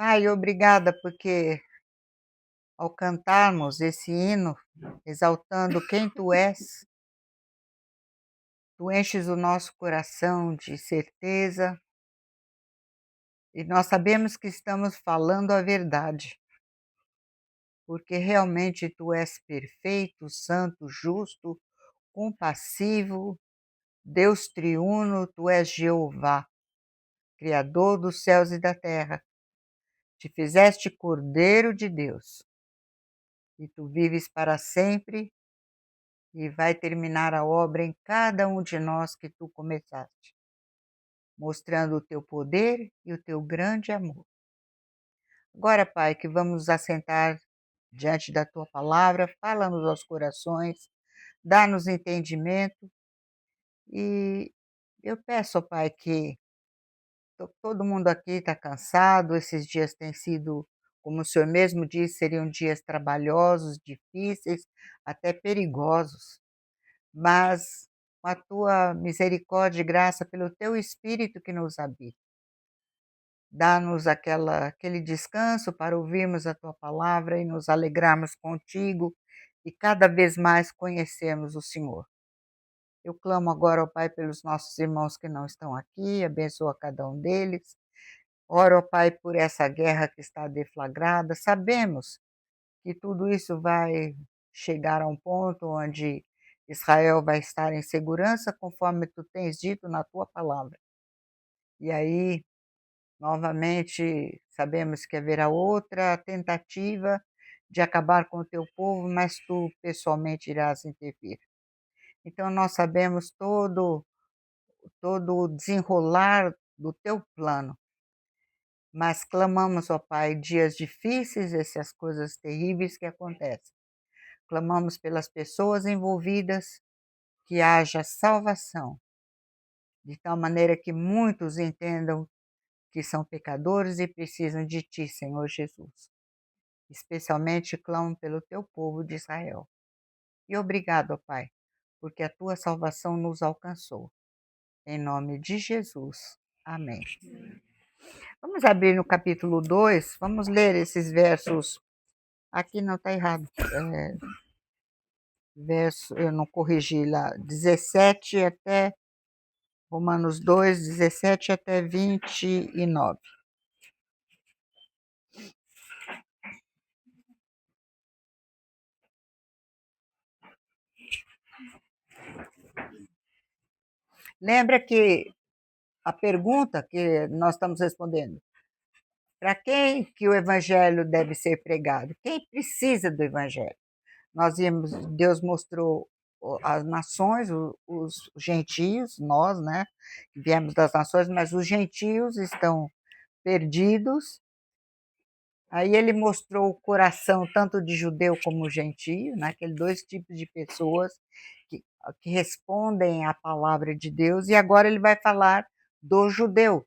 Pai, obrigada porque ao cantarmos esse hino, exaltando quem tu és, tu enches o nosso coração de certeza e nós sabemos que estamos falando a verdade, porque realmente tu és perfeito, santo, justo, compassivo, Deus triuno, tu és Jeová, Criador dos céus e da terra. Te fizeste Cordeiro de Deus e tu vives para sempre e vai terminar a obra em cada um de nós que tu começaste, mostrando o teu poder e o teu grande amor. Agora, Pai, que vamos nos assentar diante da tua palavra, fala-nos aos corações, dá-nos entendimento e eu peço, ó Pai, que todo mundo aqui está cansado, esses dias têm sido, como o Senhor mesmo disse, seriam dias trabalhosos, difíceis, até perigosos. Mas com a tua misericórdia e graça, pelo teu Espírito que nos habita, dá-nos aquele descanso para ouvirmos a tua palavra e nos alegrarmos contigo e cada vez mais conhecermos o Senhor. Eu clamo agora, ó Pai, pelos nossos irmãos que não estão aqui, abençoa cada um deles. Oro, ó Pai, por essa guerra que está deflagrada. Sabemos que tudo isso vai chegar a um ponto onde Israel vai estar em segurança, conforme tu tens dito na tua palavra. E aí, novamente, sabemos que haverá outra tentativa de acabar com o teu povo, mas tu pessoalmente irás intervir. Então, nós sabemos todo o desenrolar do teu plano, mas clamamos, ó Pai, dias difíceis, essas coisas terríveis que acontecem. Clamamos pelas pessoas envolvidas, que haja salvação, de tal maneira que muitos entendam que são pecadores e precisam de Ti, Senhor Jesus. Especialmente clamo pelo Teu povo de Israel. E obrigado, ó Pai, porque a Tua salvação nos alcançou. Em nome de Jesus. Amém. Vamos abrir no capítulo 2, vamos ler esses versos. Aqui não está errado. Verso, eu não corrigi lá, 17 até Romanos 2, 17 até 29. Lembra que a pergunta que nós estamos respondendo, para quem que o evangelho deve ser pregado? Quem precisa do evangelho? Deus mostrou as nações, os gentios, nós, né, que viemos das nações, mas os gentios estão perdidos. Aí ele mostrou o coração tanto de judeu como gentio, né? Aqueles dois tipos de pessoas que, que respondem à palavra de Deus, e agora ele vai falar do judeu,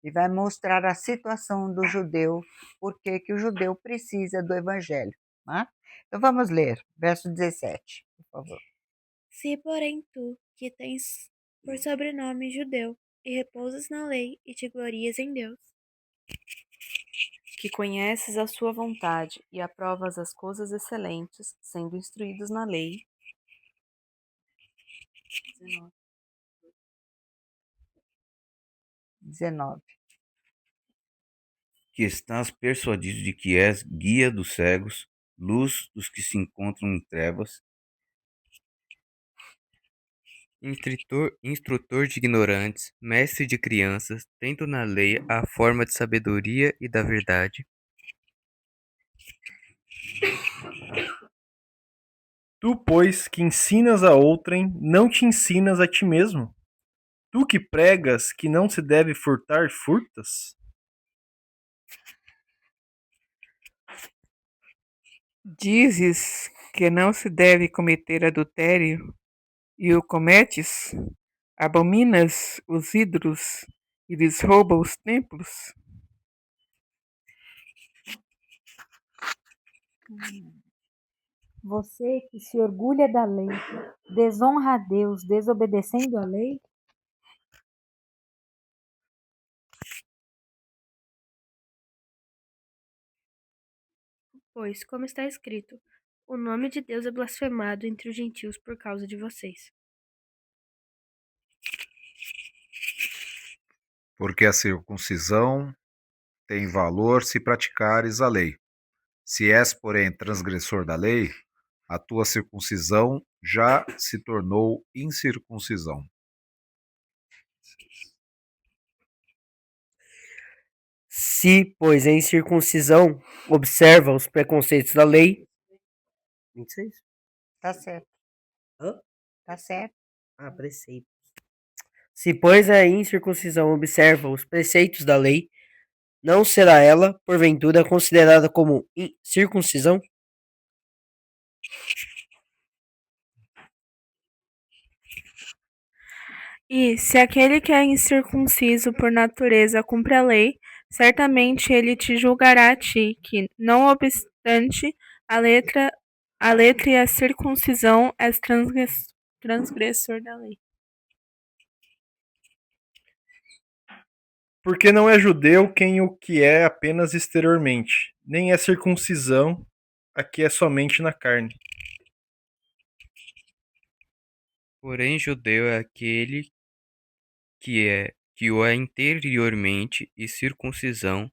e vai mostrar a situação do judeu, por que o judeu precisa do evangelho. Né? Então vamos ler, verso 17, por favor. Se, porém, tu, que tens por sobrenome judeu, e repousas na lei, e te glorias em Deus, que conheces a sua vontade e aprovas as coisas excelentes, sendo instruídos na lei. 19. Que estás persuadido de que és guia dos cegos, luz dos que se encontram em trevas, instrutor de ignorantes, mestre de crianças, tendo na lei a forma de sabedoria e da verdade. Tu, pois, que ensinas a outrem, não te ensinas a ti mesmo? Tu que pregas que não se deve furtar, furtas? Dizes que não se deve cometer adultério e o cometes? Abominas os ídolos e lhes rouba os templos? Você que se orgulha da lei, desonra a Deus desobedecendo a lei? Pois, como está escrito, o nome de Deus é blasfemado entre os gentios por causa de vocês. Porque a circuncisão tem valor se praticares a lei. Se és, porém, transgressor da lei, a tua circuncisão já se tornou incircuncisão. Se, pois, a incircuncisão observa os preconceitos da lei. 26? Tá certo. Hã? Tá certo. Ah, preceitos. Se, pois, a incircuncisão observa os preceitos da lei, não será ela, porventura, considerada como circuncisão? E, se aquele que é incircunciso por natureza cumpre a lei, certamente ele te julgará a ti, que, não obstante a letra e a circuncisão, és transgressor da lei. Porque não é judeu quem o que é apenas exteriormente, nem é circuncisão a que é somente na carne. Porém, judeu é aquele que o é interiormente, e circuncisão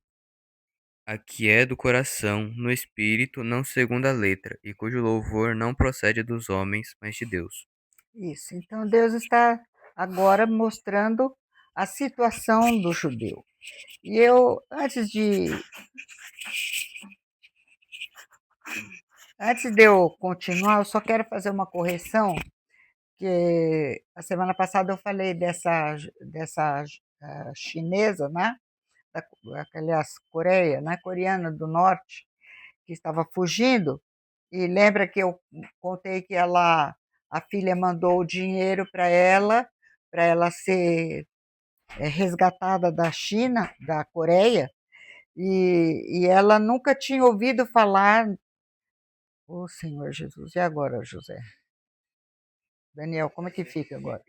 a que é do coração, no espírito, não segundo a letra, e cujo louvor não procede dos homens, mas de Deus. Isso. Então Deus está agora mostrando a situação do judeu. E eu, antes de eu continuar, eu só quero fazer uma correção, que a semana passada eu falei dessa chinesa, né? Aliás, Coreia, né? Coreana do Norte, que estava fugindo. E lembra que eu contei que a filha mandou o dinheiro para ela ser resgatada da China, da Coreia, e ela nunca tinha ouvido falar. Ô Senhor Jesus, e agora, José? Daniel, como é que fica agora?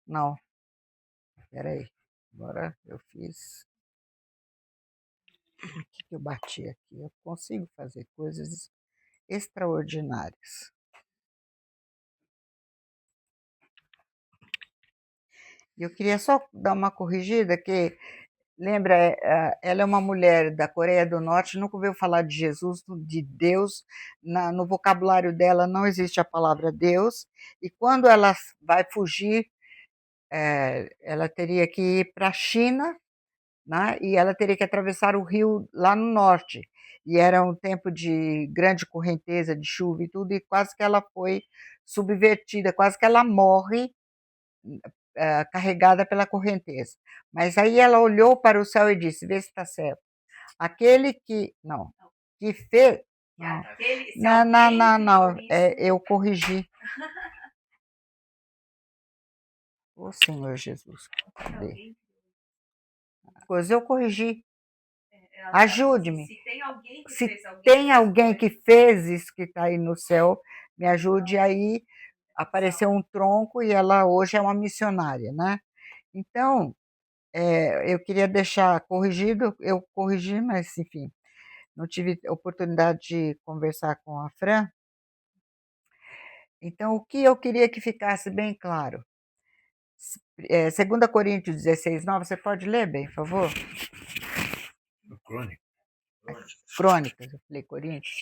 Não, peraí, agora eu fiz. O que eu bati aqui? Eu consigo fazer coisas extraordinárias. Eu queria só dar uma corrigida, que lembra, ela é uma mulher da Coreia do Norte, nunca ouviu falar de Jesus, de Deus, no vocabulário dela não existe a palavra Deus, e quando ela vai fugir, ela teria que ir para a China, né, e ela teria que atravessar o rio lá no norte, e era um tempo de grande correnteza, de chuva e tudo, e quase que ela foi subvertida, quase que ela morre carregada pela correnteza. Mas aí ela olhou para o céu e disse: vê se está certo. Aquele que. Não. Que fez. Não. Eu corrigi. Ô Senhor Jesus, cadê? Pois eu corrigi. Ajude-me. Se tem alguém que fez isso que está aí no céu, me ajude aí. Apareceu um tronco e ela hoje é uma missionária, né? Então, eu queria deixar corrigido, eu corrigi, mas enfim, não tive oportunidade de conversar com a Fran. Então, o que eu queria que ficasse bem claro, 2 Coríntios 16:9, você pode ler, bem, por favor? Crônicas, eu falei Coríntios.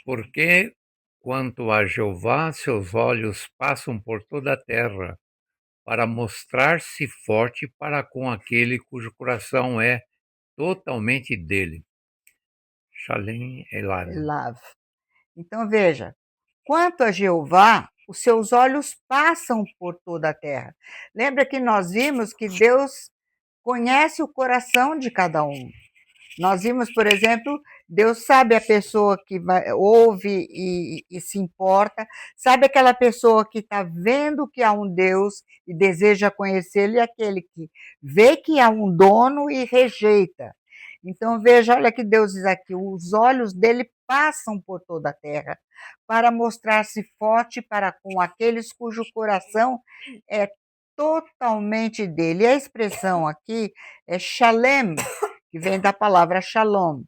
Porque, quanto a Jeová, seus olhos passam por toda a terra, para mostrar-se forte para com aquele cujo coração é totalmente dele. Shalem Elav. Então, veja, quanto a Jeová, os seus olhos passam por toda a terra. Lembra que nós vimos que Deus conhece o coração de cada um. Nós vimos, por exemplo, Deus sabe a pessoa que ouve e se importa, sabe aquela pessoa que está vendo que há um Deus e deseja conhecê-lo, e aquele que vê que há um dono e rejeita. Então, veja, olha que Deus diz aqui, os olhos dele passam por toda a terra para mostrar-se forte para com aqueles cujo coração é totalmente dele. E a expressão aqui é shalem, que vem da palavra shalom.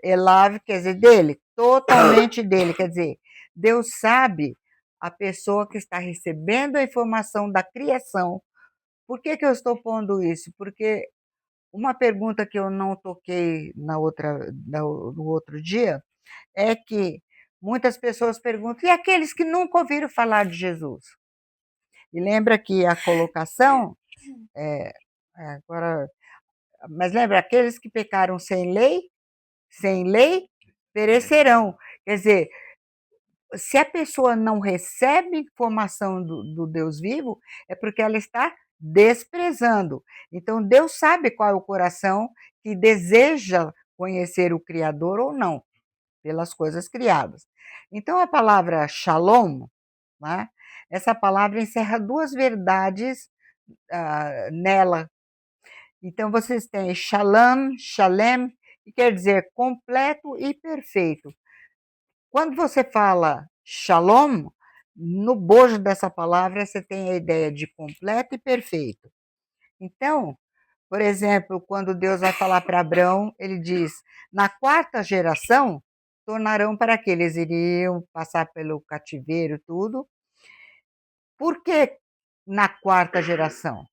Elav quer dizer dele, totalmente dele, quer dizer, Deus sabe a pessoa que está recebendo a informação da criação. Por que eu estou pondo isso? Porque uma pergunta que eu não toquei no outro dia é que muitas pessoas perguntam: e aqueles que nunca ouviram falar de Jesus? E lembra que a colocação, agora, mas lembra, aqueles que pecaram sem lei, perecerão. Quer dizer, se a pessoa não recebe informação do Deus vivo, é porque ela está desprezando. Então, Deus sabe qual é o coração que deseja conhecer o Criador ou não, pelas coisas criadas. Então, a palavra shalom, né, essa palavra encerra duas verdades nela. Então, vocês têm shalom, shalem, que quer dizer completo e perfeito. Quando você fala shalom, no bojo dessa palavra você tem a ideia de completo e perfeito. Então, por exemplo, quando Deus vai falar para Abraão, ele diz: na quarta geração, tornarão para que eles iriam passar pelo cativeiro, tudo. Por que na quarta geração?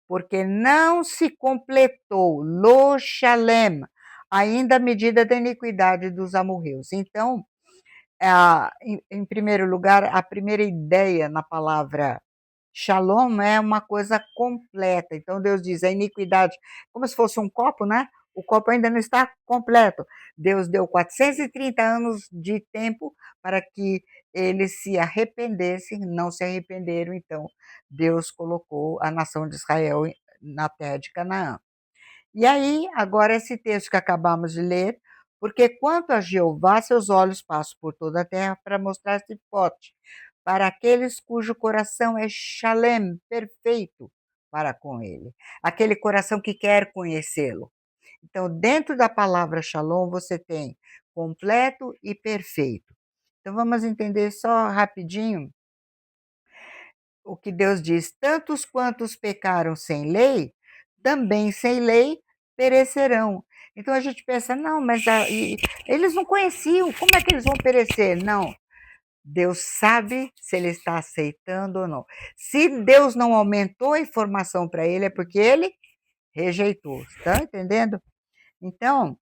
Porque não se completou, lo shalem, ainda a medida da iniquidade dos amorreus. Então, em primeiro lugar, a primeira ideia na palavra shalom é uma coisa completa. Então, Deus diz a iniquidade, como se fosse um copo, né? O copo ainda não está completo. Deus deu 430 anos de tempo para que eles se arrependessem, não se arrependeram, então Deus colocou a nação de Israel na terra de Canaã. E aí, agora esse texto que acabamos de ler: porque quanto a Jeová, seus olhos passam por toda a terra para mostrar-se forte, para aqueles cujo coração é shalem, perfeito para com ele, aquele coração que quer conhecê-lo. Então, dentro da palavra shalom, você tem completo e perfeito. Então, vamos entender só rapidinho o que Deus diz: tantos quantos pecaram sem lei, também sem lei perecerão. Então a gente pensa: não, mas eles não conheciam, como é que eles vão perecer? Não, Deus sabe se ele está aceitando ou não. Se Deus não aumentou a informação para ele, é porque ele rejeitou. Estão entendendo? Então,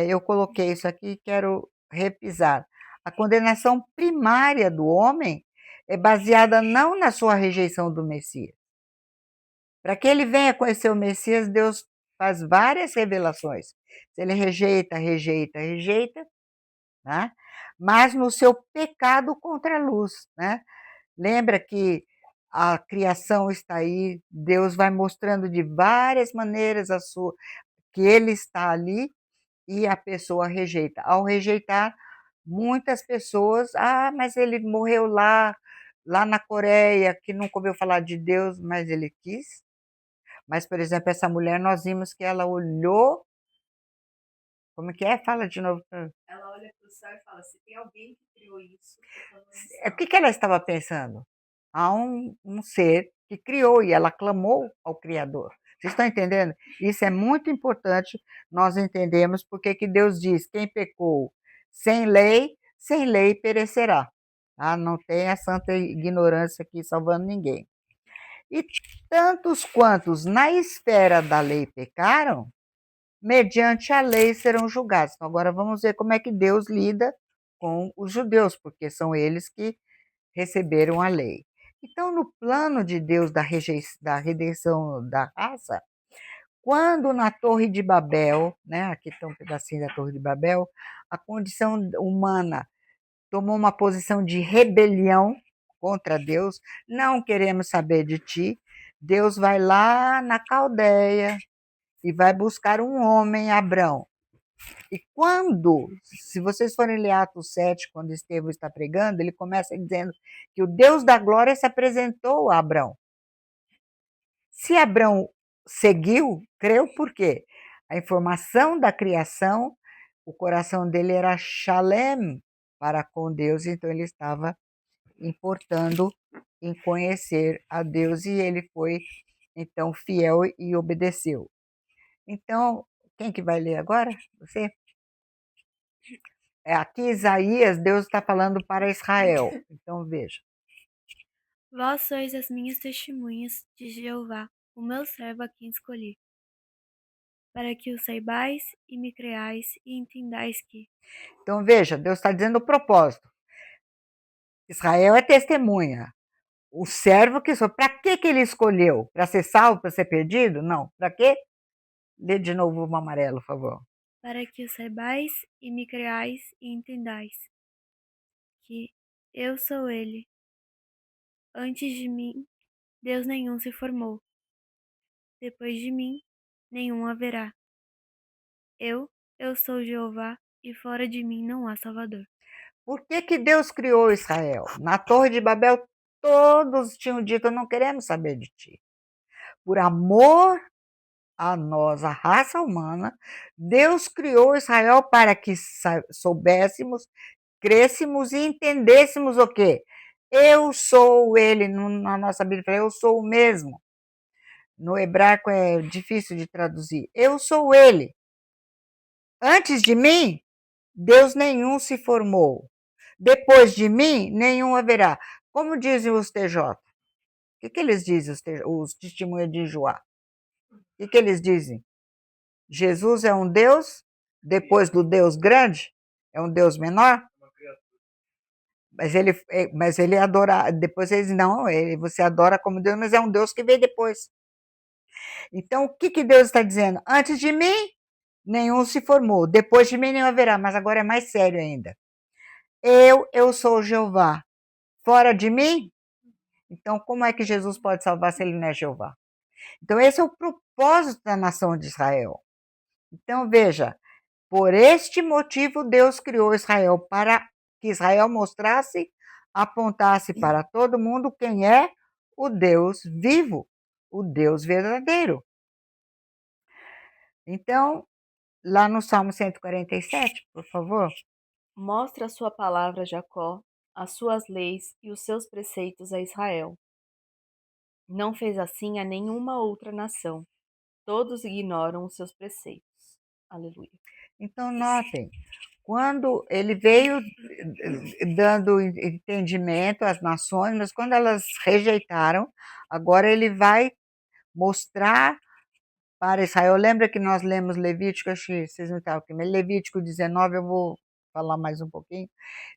eu coloquei isso aqui e quero repisar. A condenação primária do homem é baseada não na sua rejeição do Messias. Para que ele venha conhecer o Messias, Deus faz várias revelações. Se ele rejeita, né? Mas no seu pecado contra a luz, né? Lembra que a criação está aí, Deus vai mostrando de várias maneiras que ele está ali, e a pessoa rejeita. Ao rejeitar, muitas pessoas: mas ele morreu lá na Coreia, que nunca ouviu falar de Deus, mas ele quis. Mas, por exemplo, essa mulher, nós vimos que ela olhou. Como que é? Fala de novo. Ela olha para o céu e fala: se tem alguém que criou isso, O que ela estava pensando? Há um ser que criou, e ela clamou ao Criador. Vocês estão entendendo? Isso é muito importante nós entendermos, porque que Deus diz: quem pecou sem lei perecerá. Não tem a santa ignorância aqui salvando ninguém. E tantos quantos na esfera da lei pecaram, mediante a lei serão julgados. Então, agora vamos ver como é que Deus lida com os judeus, porque são eles que receberam a lei. Então, no plano de Deus da redenção da raça, quando na Torre de Babel, né, aqui está um pedacinho da Torre de Babel, a condição humana tomou uma posição de rebelião contra Deus: não queremos saber de ti. Deus vai lá na Caldeia e vai buscar um homem, Abrão. E se vocês forem ler Atos 7, quando Estevão está pregando, ele começa dizendo que o Deus da glória se apresentou a Abrão. Se Abrão seguiu, creu, por quê? A informação da criação, o coração dele era shalem para com Deus, então ele estava importando em conhecer a Deus, e ele foi então fiel e obedeceu. Então, o Quem que vai ler agora? Você? Aqui Isaías, Deus está falando para Israel. Então veja. Vós sois as minhas testemunhas de Jeová, o meu servo a quem escolhi, para que o saibais e me creais e entendais que... Então veja, Deus está dizendo o propósito. Israel é testemunha. O servo que sou. Para que ele escolheu? Para ser salvo, para ser perdido? Não. Para quê? Lê de novo o amarelo, por favor. Para que o saibais e me creais e entendais que eu sou ele. Antes de mim, Deus nenhum se formou. Depois de mim, nenhum haverá. Eu sou Jeová, e fora de mim não há Salvador. Por que Deus criou Israel? Na Torre de Babel, todos tinham dito: não queremos saber de ti. Por amor a nós, a raça humana, Deus criou Israel para que soubéssemos, crescêssemos e entendêssemos o quê? Eu sou ele, na nossa Bíblia, eu sou o mesmo. No hebraico é difícil de traduzir. Eu sou ele. Antes de mim, Deus nenhum se formou. Depois de mim, nenhum haverá. Como dizem os TJ? O que eles dizem, os testemunhas de Joá? O que eles dizem? Jesus é um Deus, depois do Deus grande, é um Deus menor? Mas ele adora, depois eles não, você adora como Deus, mas é um Deus que veio depois. Então, o que Deus está dizendo? Antes de mim, nenhum se formou. Depois de mim, nenhum haverá. Mas agora é mais sério ainda. Eu sou Jeová. Fora de mim? Então, como é que Jesus pode salvar se ele não é Jeová? Então, esse é o propósito da nação de Israel. Então, veja, por este motivo, Deus criou Israel, para que Israel mostrasse, apontasse para todo mundo quem é o Deus vivo, o Deus verdadeiro. Então, lá no Salmo 147, por favor. Mostra a sua palavra a Jacó, as suas leis e os seus preceitos a Israel. Não fez assim a nenhuma outra nação. Todos ignoram os seus preceitos. Aleluia. Então, notem, quando ele veio dando entendimento às nações, mas quando elas rejeitaram, agora ele vai mostrar para Israel. Lembra que nós lemos Levítico, acho que vocês não estavam aqui, mas Levítico 19, eu vou falar mais um pouquinho.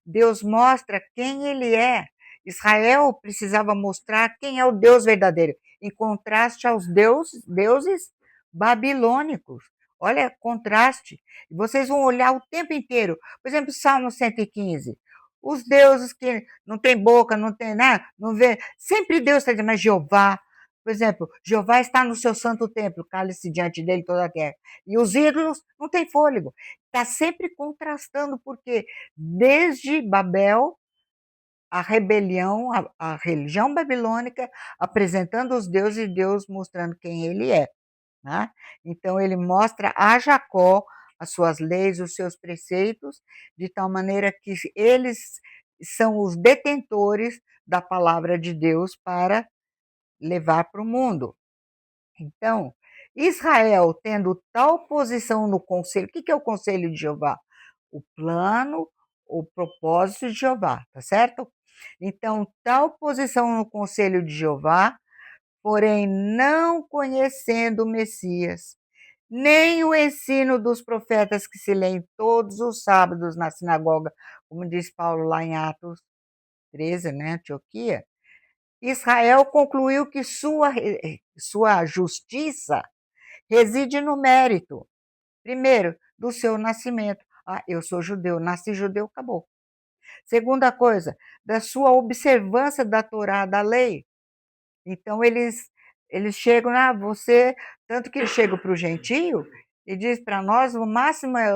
Deus mostra quem ele é. Israel precisava mostrar quem é o Deus verdadeiro, em contraste aos deuses babilônicos. Olha, contraste. Vocês vão olhar o tempo inteiro. Por exemplo, Salmo 115. Os deuses que não tem boca, não tem nada, não vê. Sempre Deus está dizendo, mas Jeová, por exemplo, Jeová está no seu santo templo, cale-se diante dele toda a terra. E os ídolos não têm fôlego. Está sempre contrastando, porque desde Babel, a rebelião, a religião babilônica, apresentando os deuses e Deus mostrando quem ele é. Né? Então, ele mostra a Jacó as suas leis, os seus preceitos, de tal maneira que eles são os detentores da palavra de Deus para levar para o mundo. Então, Israel tendo tal posição no conselho, o que é o conselho de Jeová? O plano, o propósito de Jeová, tá certo? Então, tal posição no conselho de Jeová, porém não conhecendo o Messias, nem o ensino dos profetas que se leem todos os sábados na sinagoga, como diz Paulo lá em Atos 13, né, Antioquia, Israel concluiu que sua justiça reside no mérito, primeiro, do seu nascimento. Eu sou judeu, nasci judeu, acabou. Segunda coisa, da sua observância da Torá, da lei. Então, eles chegam, você, tanto que eles chegam para o gentio e diz para nós, o máximo é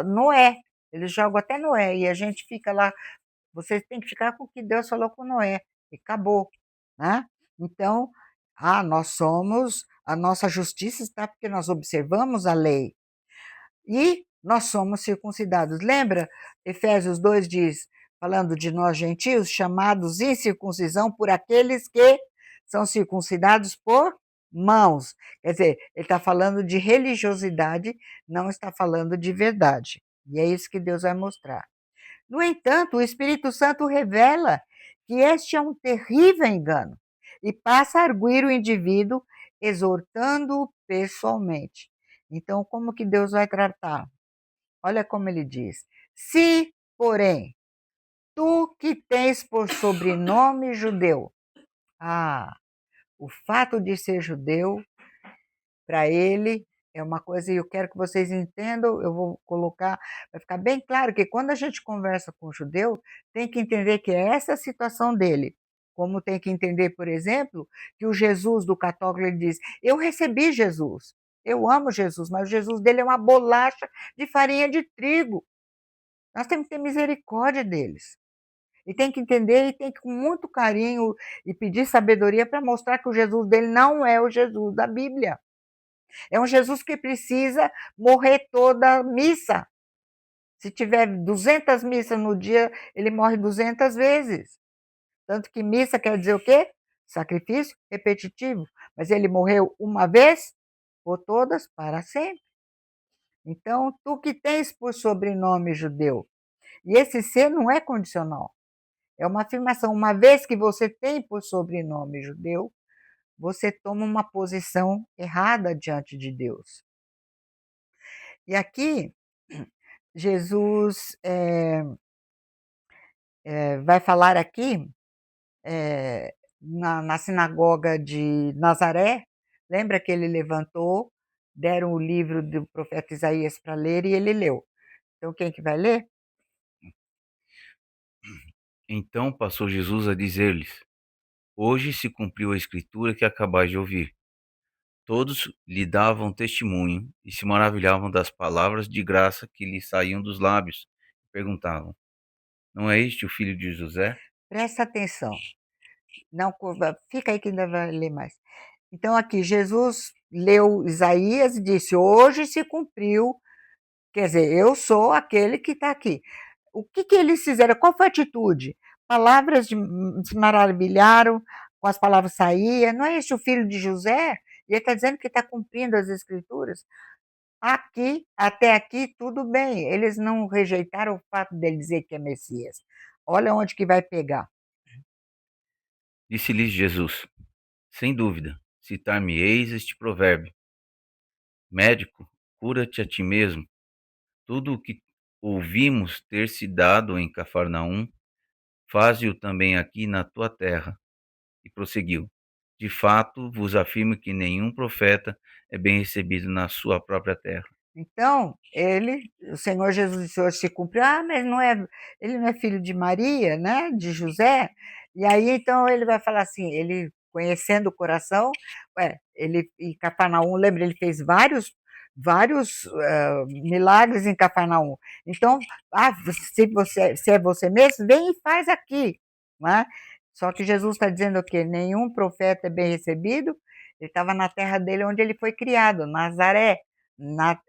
Noé. Eles jogam até Noé, e a gente fica lá, você tem que ficar com o que Deus falou com Noé, e acabou. Né? Então, nós somos, a nossa justiça está porque nós observamos a lei. E nós somos circuncidados. Lembra? Efésios 2 diz, falando de nós gentios, chamados em circuncisão por aqueles que são circuncidados por mãos. Quer dizer, ele está falando de religiosidade, não está falando de verdade. E é isso que Deus vai mostrar. No entanto, o Espírito Santo revela que este é um terrível engano e passa a arguir o indivíduo, exortando-o pessoalmente. Então, como que Deus vai tratar? Olha como ele diz: se, porém, tu que tens por sobrenome judeu, o fato de ser judeu, para ele, é uma coisa, e eu quero que vocês entendam, eu vou colocar, vai ficar bem claro que quando a gente conversa com o judeu, tem que entender que é essa a situação dele. Como tem que entender, por exemplo, que o Jesus do católico ele diz: eu recebi Jesus, eu amo Jesus, mas o Jesus dele é uma bolacha de farinha de trigo. Nós temos que ter misericórdia deles. E tem que entender e tem que, com muito carinho, e pedir sabedoria para mostrar que o Jesus dele não é o Jesus da Bíblia. É um Jesus que precisa morrer toda missa. Se tiver 200 missas no dia, ele morre 200 vezes. Tanto que missa quer dizer o quê? Sacrifício repetitivo. Mas ele morreu uma vez por todas para sempre. Então, tu que tens por sobrenome judeu. E esse ser não é condicional. É uma afirmação. Uma vez que você tem por sobrenome judeu, você toma uma posição errada diante de Deus. E aqui, Jesus vai falar aqui na sinagoga de Nazaré. Lembra que ele levantou, deram o livro do profeta Isaías para ler e ele leu. Então, quem que vai ler? Então passou Jesus a dizer-lhes: hoje se cumpriu a escritura que acabais de ouvir. Todos lhe davam testemunho e se maravilhavam das palavras de graça que lhe saíam dos lábios. Perguntavam: não é este o filho de José? Presta atenção. Não, fica aí que ainda vai ler mais. Então, aqui, Jesus leu Isaías e disse: hoje se cumpriu, quer dizer, eu sou aquele que está aqui. O que, que eles fizeram? Qual foi a atitude? Palavras se maravilharam, com as palavras saía. Não é este o filho de José? E ele está dizendo que está cumprindo as escrituras. Aqui, até aqui, tudo bem. Eles não rejeitaram o fato dele dizer que é Messias. Olha onde que vai pegar. Disse-lhes Jesus: sem dúvida, citar-me-eis este provérbio: médico, cura-te a ti mesmo. Tudo o que ouvimos ter se dado em Cafarnaum, faze-o também aqui na tua terra. E prosseguiu: de fato, vos afirmo que nenhum profeta é bem recebido na sua própria terra. Então, o Senhor Jesus disse: hoje se cumpriu. Mas ele não é filho de Maria, né? De José? E aí, então, ele vai falar assim, ele conhecendo o coração, ele em Cafarnaum, lembra, ele fez vários milagres em Cafarnaum. Então, se é você mesmo, vem e faz aqui, né? Só que Jesus está dizendo o quê? Nenhum profeta é bem recebido. Ele estava na terra dele, onde ele foi criado, Nazaré.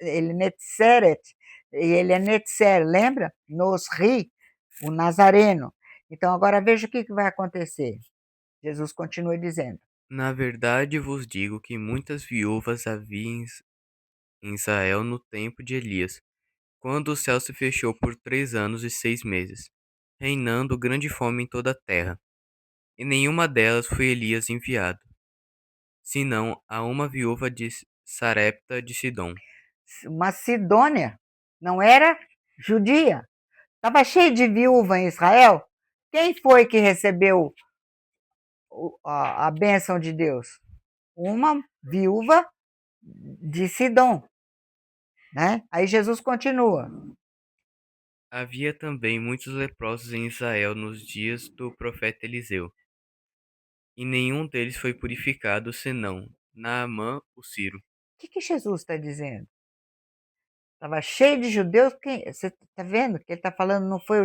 Ele Netzeret, e ele é Netzer, lembra? Nosri, o Nazareno. Então, agora veja o que vai acontecer. Jesus continua dizendo: Na verdade vos digo que muitas viúvas havia em Israel no tempo de Elias, quando o céu se fechou por 3 anos e 6 meses, reinando grande fome em toda a terra. E nenhuma delas foi Elias enviado, senão a uma viúva de Sarepta de Sidom. Uma Sidônia, não era judia. Estava cheio de viúva em Israel. Quem foi que recebeu a bênção de Deus? Uma viúva de Sidom. Né? Aí Jesus continua. Havia também muitos leprosos em Israel nos dias do profeta Eliseu, e nenhum deles foi purificado senão Naamã o Ciro. O que Jesus está dizendo? Estava cheio de judeus. Você está vendo que ele está falando, não foi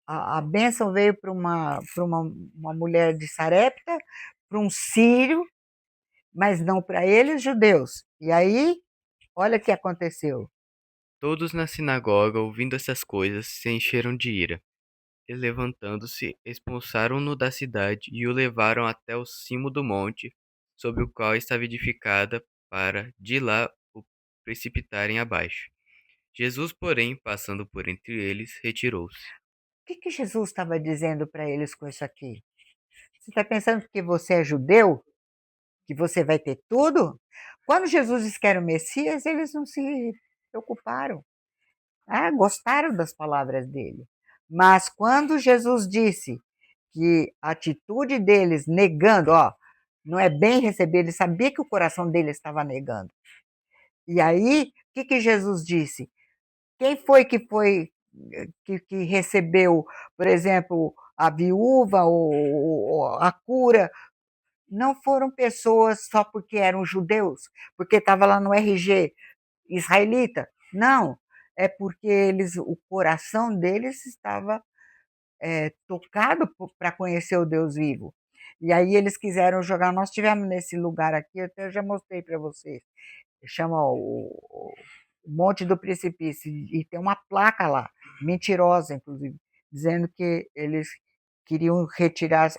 a bênção veio para uma mulher de Sarepta, para um sírio, mas não para eles, judeus. E aí, olha o que aconteceu. Todos na sinagoga, ouvindo essas coisas, se encheram de ira, e levantando-se, expulsaram-no da cidade e o levaram até o cimo do monte sobre o qual estava edificada, para de lá o precipitarem abaixo. Jesus, porém, passando por entre eles, retirou-se. O que Jesus estava dizendo para eles com isso aqui? Você está pensando que você é judeu? Que você vai ter tudo? Quando Jesus disse que era o Messias, eles não se preocuparam. Gostaram das palavras dele. Mas quando Jesus disse que a atitude deles negando, não é bem receber, ele sabia que o coração deles estava negando. E aí, o que Jesus disse? Quem foi que recebeu, por exemplo, a viúva ou a cura? Não foram pessoas só porque eram judeus, porque estava lá no RG israelita. Não, é porque o coração deles estava tocado para conhecer o Deus vivo. E aí eles quiseram jogar. Nós tivemos nesse lugar aqui, eu até já mostrei para vocês. Chama o Monte do Precipício, e tem uma placa lá, mentirosa, inclusive, dizendo que eles queriam retirar,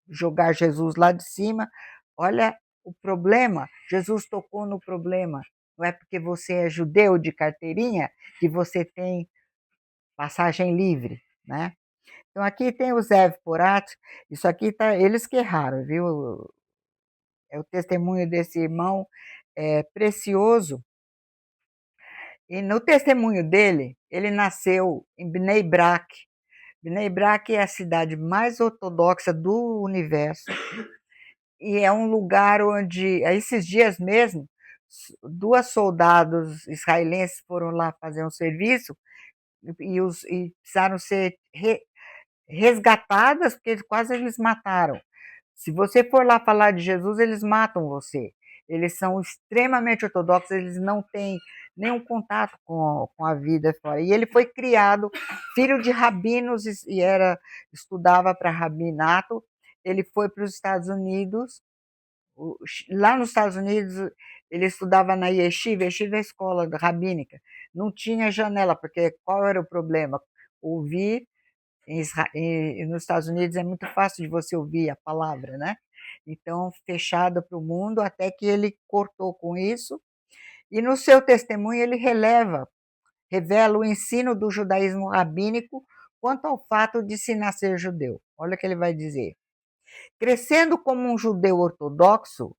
jogar Jesus lá de cima. Olha o problema, Jesus tocou no problema. Não é porque você é judeu de carteirinha que você tem passagem livre, né? Então aqui tem o Zev Porat, isso aqui tá, eles que erraram, viu? É o testemunho desse irmão precioso. E no testemunho dele, ele nasceu em Bnei Brak. Bnei Brak é a cidade mais ortodoxa do universo e é um lugar onde, esses dias mesmo, duas soldados israelenses foram lá fazer um serviço e precisaram ser resgatadas porque quase eles mataram. Se você for lá falar de Jesus, eles matam você. Eles são extremamente ortodoxos, eles não têm nenhum contato com a vida fora. E ele foi criado, filho de rabinos, e estudava para rabinato. Ele foi para os Estados Unidos. Lá nos Estados Unidos, ele estudava na Yeshiva, Yeshiva é a escola rabínica. Não tinha janela, porque qual era o problema? Ouvir nos Estados Unidos é muito fácil de você ouvir a palavra, né? Então, fechada para o mundo, até que ele cortou com isso. E no seu testemunho ele revela o ensino do judaísmo rabínico quanto ao fato de se nascer judeu. Olha o que ele vai dizer. Crescendo como um judeu ortodoxo,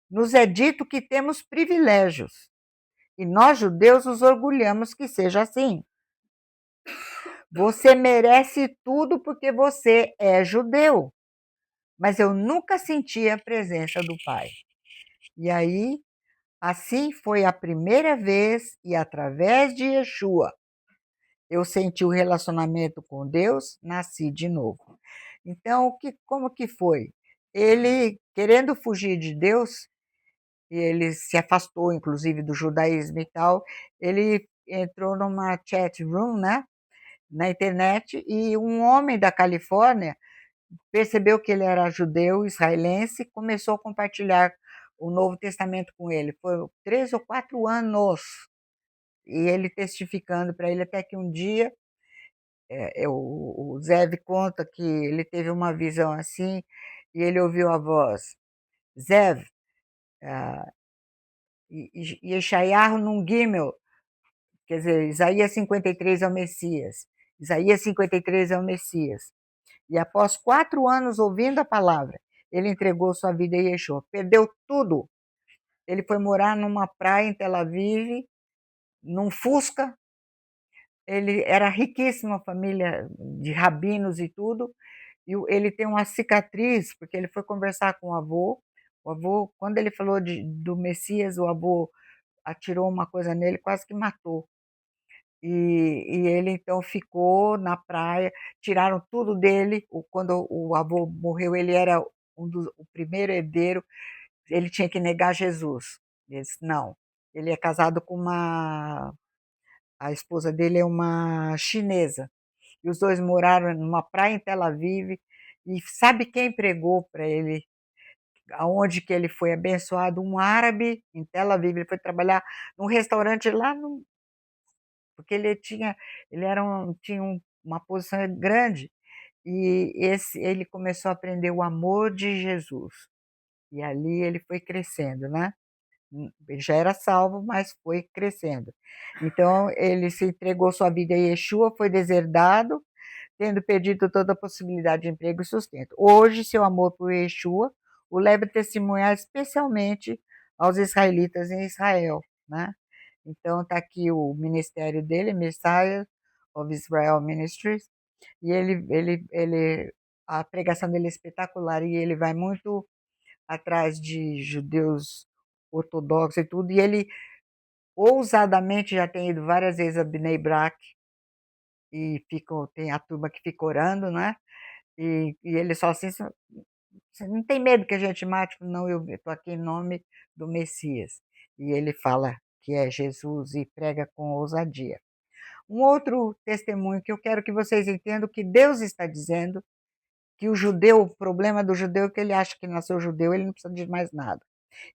nos é dito que temos privilégios, e nós judeus nos orgulhamos que seja assim. Você merece tudo porque você é judeu, mas eu nunca senti a presença do Pai. E aí, assim foi a primeira vez, e através de Yeshua, eu senti o relacionamento com Deus, nasci de novo. Então, como que foi? Ele, querendo fugir de Deus, ele se afastou, inclusive, do judaísmo e tal, ele entrou numa chat room, né, na internet, e um homem da Califórnia percebeu que ele era judeu, israelense, e começou a compartilhar o Novo Testamento com ele. Foi 3 ou 4 anos, e ele testificando para ele, até que um dia, o Zev conta que ele teve uma visão assim, e ele ouviu a voz, Zev, Yeshayahu num Gimel, quer dizer, Isaías 53 é o Messias, Isaías 53 é o Messias. E após 4 anos ouvindo a palavra, ele entregou sua vida a Yeshua. Perdeu tudo. Ele foi morar numa praia em Tel Aviv, num Fusca. Ele era riquíssima, família de rabinos e tudo. E ele tem uma cicatriz, porque ele foi conversar com o avô. O avô, quando ele falou do Messias, o avô atirou uma coisa nele, quase que matou. E ele então ficou na praia, tiraram tudo dele. Quando o avô morreu, ele era o primeiro herdeiro, ele tinha que negar Jesus. Ele disse, não, ele é casado com a esposa dele é uma chinesa. E os dois moraram numa praia em Tel Aviv. E sabe quem pregou para ele? Aonde que ele foi abençoado? Um árabe em Tel Aviv. Ele foi trabalhar num restaurante lá no, porque tinha uma posição grande, e ele começou a aprender o amor de Jesus. E ali ele foi crescendo, né? Ele já era salvo, mas foi crescendo. Então, ele se entregou sua vida a Yeshua, foi deserdado, tendo perdido toda a possibilidade de emprego e sustento. Hoje, seu amor por Yeshua o leva a testemunhar especialmente aos israelitas em Israel, né? Então, está aqui o ministério dele, Messiah of Israel Ministries, e a pregação dele é espetacular, e ele vai muito atrás de judeus ortodoxos e tudo, e ele ousadamente já tem ido várias vezes a Bnei Brak, e tem a turma que fica orando, né? E ele só assim, você não tem medo que a gente mate? Não, eu estou aqui em nome do Messias. E ele fala que é Jesus e prega com ousadia. Um outro testemunho que eu quero que vocês entendam que Deus está dizendo que o problema do judeu é que ele acha que nasceu judeu, ele não precisa de mais nada.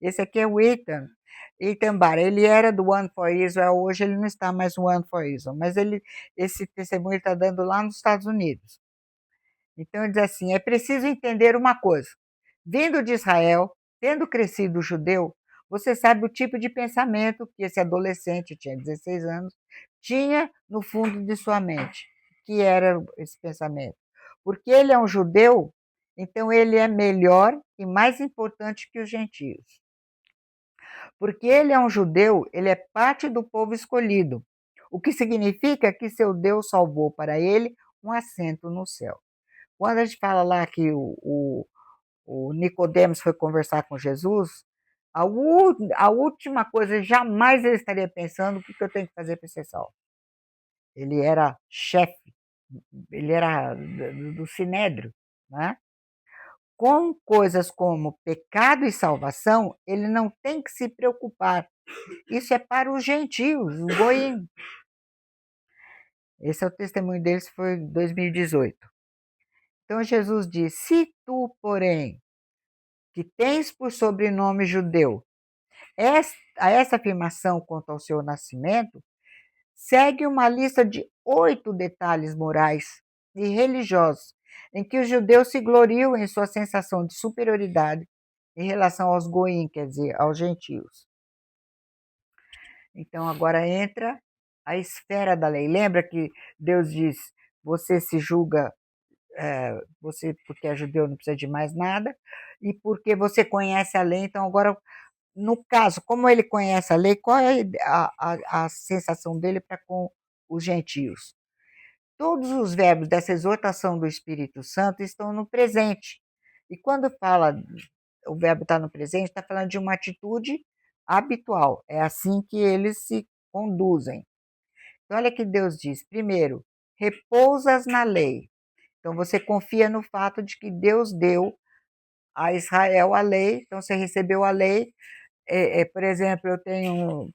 Esse aqui é o Eitan Bar, ele era do One for Israel, hoje ele não está mais no One for Israel, mas esse testemunho está dando lá nos Estados Unidos. Então ele diz assim, é preciso entender uma coisa, vindo de Israel, tendo crescido judeu, você sabe o tipo de pensamento que esse adolescente, tinha 16 anos, tinha no fundo de sua mente, que era esse pensamento. Porque ele é um judeu, então ele é melhor e mais importante que os gentios. Porque ele é um judeu, ele é parte do povo escolhido, o que significa que seu Deus salvou para ele um assento no céu. Quando a gente fala lá que o Nicodemos foi conversar com Jesus, a última coisa, jamais ele estaria pensando o que eu tenho que fazer para ser salvo. Ele era chefe, ele era do Sinédrio, né? Com coisas como pecado e salvação, ele não tem que se preocupar. Isso é para os gentios, o goim. Esse é o testemunho deles, foi em 2018. Então Jesus diz, se tu, porém, que tens por sobrenome judeu, a essa afirmação quanto ao seu nascimento, segue uma lista de 8 detalhes morais e religiosos em que os judeus se gloriam em sua sensação de superioridade em relação aos goim, quer dizer, aos gentios. Então, agora entra a esfera da lei. Lembra que Deus diz, você se julga, você porque é judeu não precisa de mais nada, e porque você conhece a lei, então agora, no caso, como ele conhece a lei, qual é a sensação dele para com os gentios? Todos os verbos dessa exortação do Espírito Santo estão no presente. E quando fala, o verbo está no presente, está falando de uma atitude habitual. É assim que eles se conduzem. Então, olha que Deus diz. Primeiro, repousas na lei. Então, você confia no fato de que Deus deu a Israel a lei. Então, você recebeu a lei. Por exemplo, eu tenho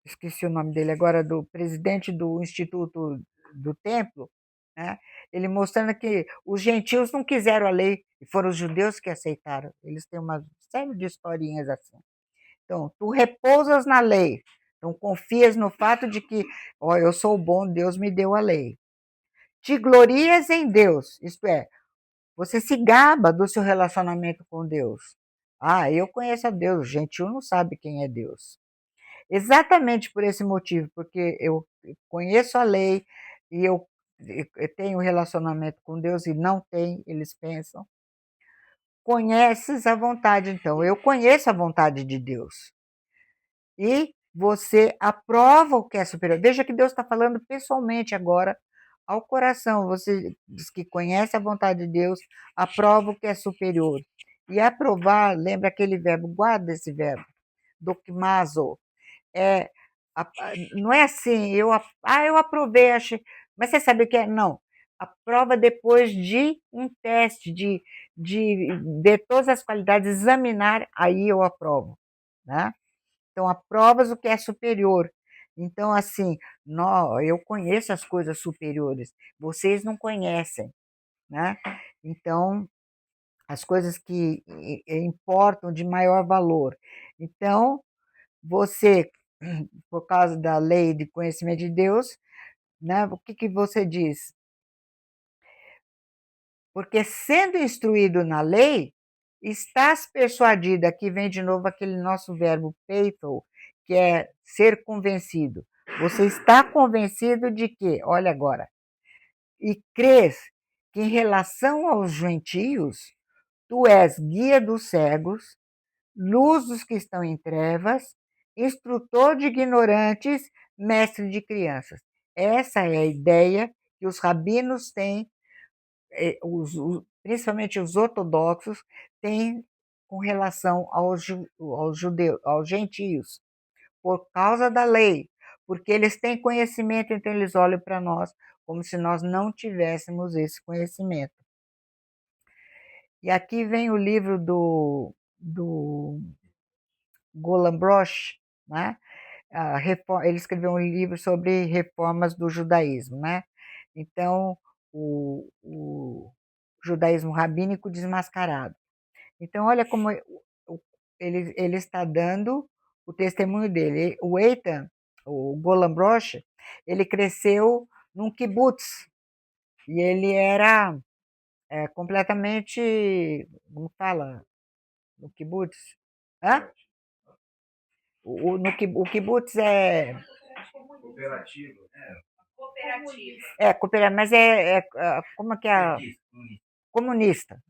esqueci o nome dele agora, do presidente do Instituto do Templo, né? Ele mostrando que os gentios não quiseram a lei, e foram os judeus que aceitaram. Eles têm uma série de historinhas assim. Então, tu repousas na lei, então confias no fato de que, ó, eu sou bom, Deus me deu a lei. Te glorias em Deus, isto é, você se gaba do seu relacionamento com Deus. Ah, eu conheço a Deus, o gentio não sabe quem é Deus. Exatamente por esse motivo, porque eu conheço a lei e eu tenho relacionamento com Deus e não tem, eles pensam. Conheces a vontade, então. Eu conheço a vontade de Deus. E você aprova o que é superior. Veja que Deus está falando pessoalmente agora ao coração. Você diz que conhece a vontade de Deus, aprova o que é superior. E aprovar, lembra aquele verbo, guarda esse verbo, dokmazo. É, não é assim, eu aprovei, achei, mas você sabe o que é? Não, a prova depois de um teste, de ver todas as qualidades, examinar, aí eu aprovo, né? Então, aprovas o que é superior. Então, assim, eu conheço as coisas superiores, vocês não conhecem, né? Então, as coisas que importam de maior valor. Então, você, por causa da lei de conhecimento de Deus, né, o que você diz? Porque sendo instruído na lei, estás persuadido, aqui vem de novo aquele nosso verbo peito, que é ser convencido. Você está convencido de que, olha agora, e crês que em relação aos gentios, tu és guia dos cegos, luz dos que estão em trevas, instrutor de ignorantes, mestre de crianças. Essa é a ideia que os rabinos têm, principalmente os ortodoxos, têm com relação aos judeus, aos gentios, por causa da lei, porque eles têm conhecimento, então eles olham para nós como se nós não tivéssemos esse conhecimento. E aqui vem o livro do Golan Brosh, né? Ele escreveu um livro sobre reformas do judaísmo, né? Então, o judaísmo rabínico desmascarado. Então, olha como ele está dando o testemunho dele. O Eitan, o Golan Brosh, ele cresceu num kibbutz, e ele era completamente, como fala, no kibbutz? Hã? O kibbutz é... Cooperativo, né? Cooperativo, mas como que é? Comunista.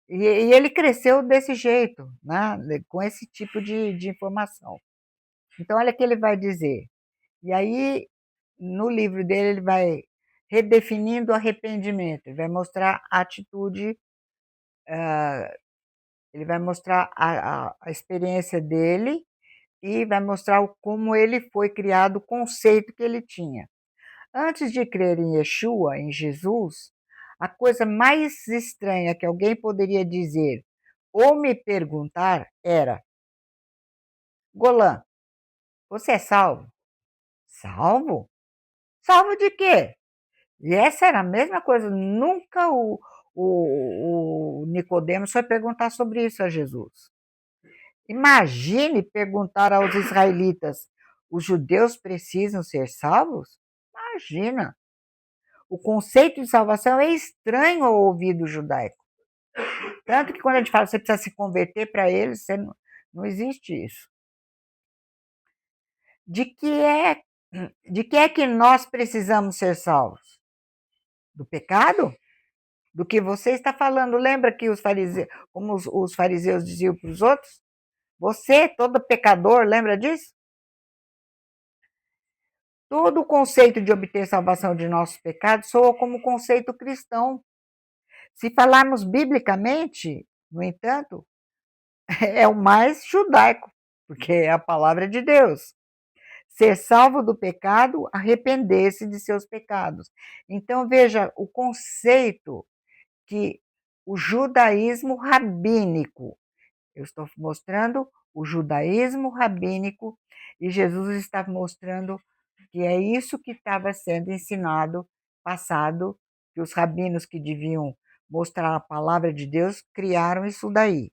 E ele cresceu desse jeito, né? Com esse tipo de informação. Então, olha o que ele vai dizer. E aí, no livro dele, ele vai redefinindo o arrependimento, ele vai mostrar a atitude, ele vai mostrar a experiência dele e vai mostrar como ele foi criado, o conceito que ele tinha. Antes de crer em Yeshua, em Jesus, a coisa mais estranha que alguém poderia dizer ou me perguntar era: Golan, você é salvo? Salvo? Salvo de quê? E essa era a mesma coisa. Nunca o Nicodemos foi perguntar sobre isso a Jesus. Imagine perguntar aos israelitas: os judeus precisam ser salvos? Imagina! O conceito de salvação é estranho ao ouvido judaico. Tanto que quando a gente fala que você precisa se converter para eles, não existe isso. De que é que nós precisamos ser salvos? Do pecado? Do que você está falando. Lembra que como os fariseus diziam para os outros? Você, todo pecador, lembra disso? Todo o conceito de obter salvação de nossos pecados soa como conceito cristão. Se falarmos biblicamente, no entanto, é o mais judaico, porque é a palavra de Deus. Ser salvo do pecado, arrepender-se de seus pecados. Então, veja o conceito que o judaísmo rabínico, eu estou mostrando o judaísmo rabínico, e Jesus está mostrando que é isso que estava sendo ensinado, passado, que os rabinos que deviam mostrar a palavra de Deus criaram isso daí.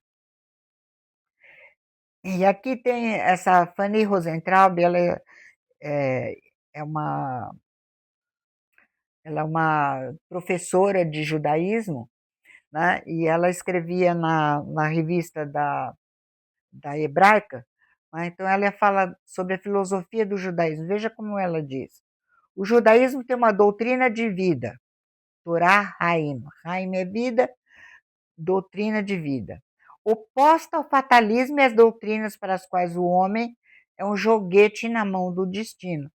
E aqui tem essa Fanny Rosentraub, ela é uma professora de judaísmo, né? E ela escrevia na revista da Hebraica, né? Então ela fala sobre a filosofia do judaísmo. Veja como ela diz. O judaísmo tem uma doutrina de vida, Torá Haim. Haim é vida, doutrina de vida. Oposta ao fatalismo e às doutrinas para as quais o homem é um joguete na mão do destino.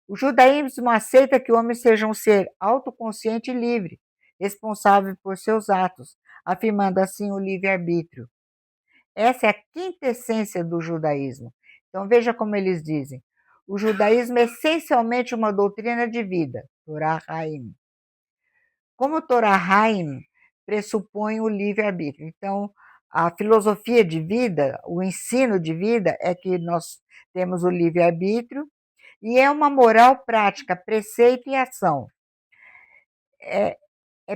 O judaísmo aceita que o homem seja um ser autoconsciente e livre, responsável por seus atos, afirmando assim o livre-arbítrio. Essa é a quintessência do judaísmo. Então veja como eles dizem. O judaísmo é essencialmente uma doutrina de vida, Torá Haim. Como Torá Haim pressupõe o livre-arbítrio. Então, a filosofia de vida, o ensino de vida é que nós temos o livre-arbítrio e é uma moral prática, preceito e ação. É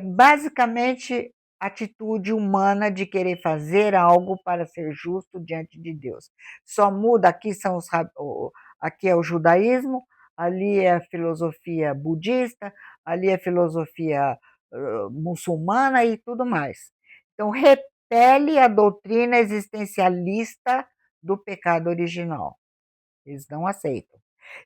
basicamente atitude humana de querer fazer algo para ser justo diante de Deus. Só muda, aqui é o judaísmo, ali é a filosofia budista, ali é a filosofia muçulmana e tudo mais. Então, repele a doutrina existencialista do pecado original. Eles não aceitam.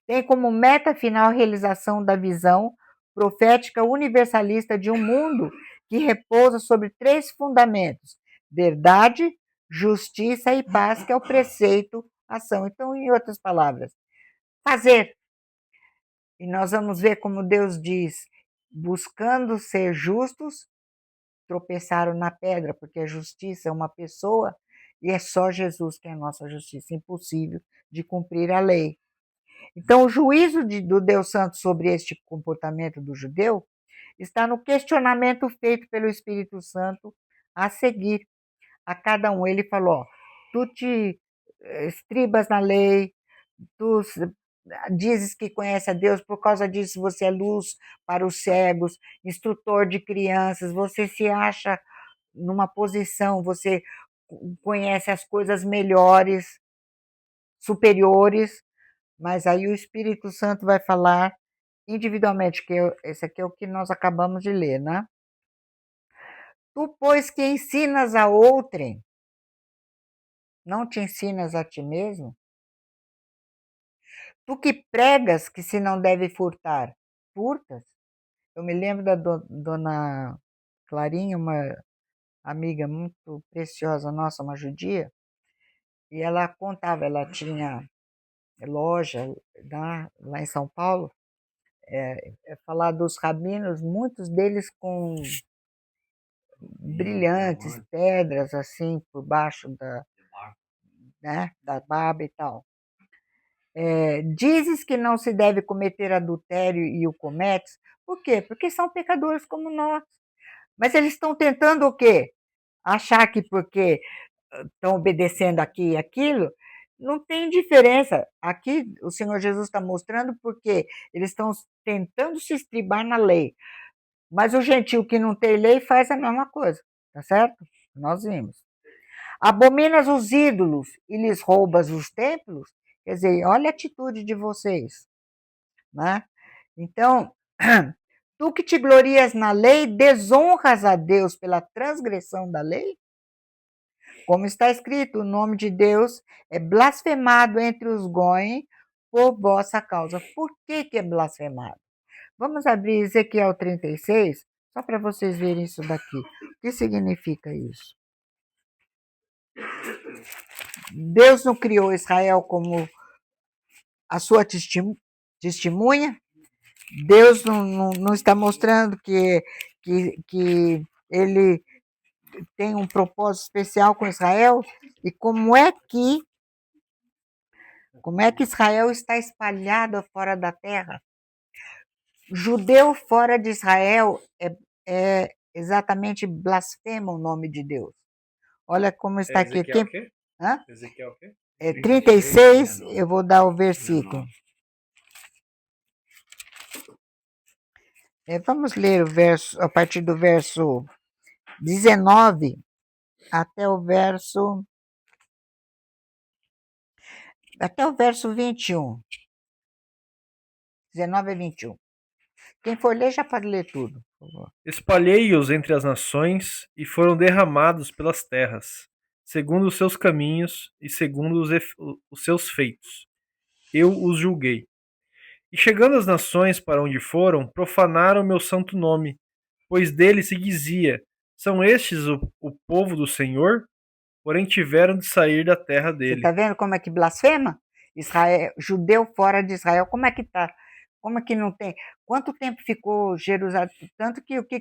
Tem como meta final a realização da visão profética universalista de um mundo que repousa sobre 3 fundamentos: verdade, justiça e paz, que é o preceito, ação. Então, em outras palavras, fazer. E nós vamos ver como Deus diz: buscando ser justos, tropeçaram na pedra, porque a justiça é uma pessoa e é só Jesus que é a nossa justiça, impossível de cumprir a lei. Então, o juízo do Deus Santo sobre este comportamento do judeu está no questionamento feito pelo Espírito Santo a seguir a cada um. Ele falou: tu te estribas na lei, tu dizes que conhece a Deus, por causa disso você é luz para os cegos, instrutor de crianças, você se acha numa posição, você conhece as coisas melhores, superiores, mas aí o Espírito Santo vai falar individualmente, que esse aqui é o que nós acabamos de ler, né? Tu, pois, que ensinas a outrem, não te ensinas a ti mesmo? Tu que pregas que se não deve furtar, furtas? Eu me lembro da dona Clarinha, uma amiga muito preciosa nossa, uma judia, e ela contava, ela tinha loja lá em São Paulo, falar dos rabinos, muitos deles com brilhantes, pedras assim por baixo da barba e tal. Dizes que não se deve cometer adultério e o cometes, por quê? Porque são pecadores como nós. Mas eles estão tentando o quê? Achar que porque estão obedecendo aqui e aquilo, não tem diferença. Aqui o Senhor Jesus está mostrando porque eles estão tentando se estribar na lei. Mas o gentio que não tem lei faz a mesma coisa, tá certo? Nós vimos. Abominas os ídolos e lhes roubas os templos? Quer dizer, olha a atitude de vocês, né? Então, tu que te glorias na lei, desonras a Deus pela transgressão da lei? Como está escrito, o nome de Deus é blasfemado entre os goim por vossa causa. Por que é blasfemado? Vamos abrir Ezequiel 36, só para vocês verem isso daqui. O que significa isso? Deus não criou Israel como a sua testemunha? Deus não está mostrando que ele tem um propósito especial com Israel? E como é que Israel está espalhada fora da terra? Judeu fora de Israel é exatamente blasfema o nome de Deus. Olha como está aqui. Ezequiel o quê? Hã? Ezequiel o quê? 36, eu vou dar o versículo. Vamos ler o verso, a partir do verso 19 até o verso 21. 19 a 21. Quem for ler já pode ler tudo, por favor. Espalhei-os entre as nações e foram derramados pelas terras, segundo os seus caminhos e segundo os seus feitos. Eu os julguei. E chegando as nações para onde foram, profanaram meu santo nome, pois dele se dizia: são estes o povo do Senhor? Porém tiveram de sair da terra Você dele. está vendo como é que blasfema? Israel, judeu fora de Israel, como é que está? Como é que não tem? Quanto tempo ficou Jerusalém? Tanto que o que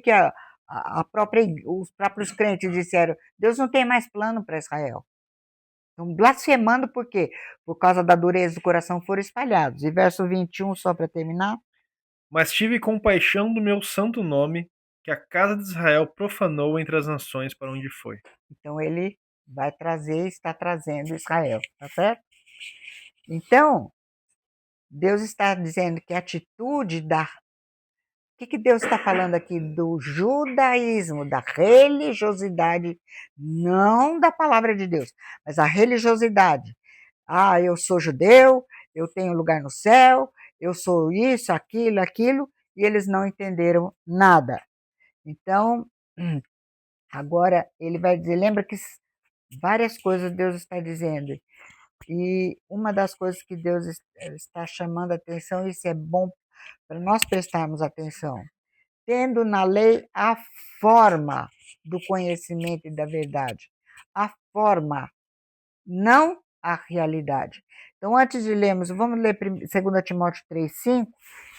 os próprios crentes disseram: Deus não tem mais plano para Israel. Então, blasfemando por quê? Por causa da dureza do coração foram espalhados. E verso 21, só para terminar. Mas tive compaixão do meu santo nome, que a casa de Israel profanou entre as nações para onde foi. Então ele vai trazer, está trazendo Israel, tá certo? Então, Deus está dizendo que a atitude da... O que Deus está falando aqui? Do judaísmo, da religiosidade, não da palavra de Deus, mas a religiosidade. Ah, eu sou judeu, eu tenho lugar no céu, eu sou isso, aquilo, e eles não entenderam nada. Então, agora ele vai dizer, lembra que várias coisas Deus está dizendo, e uma das coisas que Deus está chamando a atenção, isso é bom para nós prestarmos atenção, tendo na lei a forma do conhecimento e da verdade, a forma, não a realidade. Então, antes de lermos, vamos ler 2 Timóteo 3,5,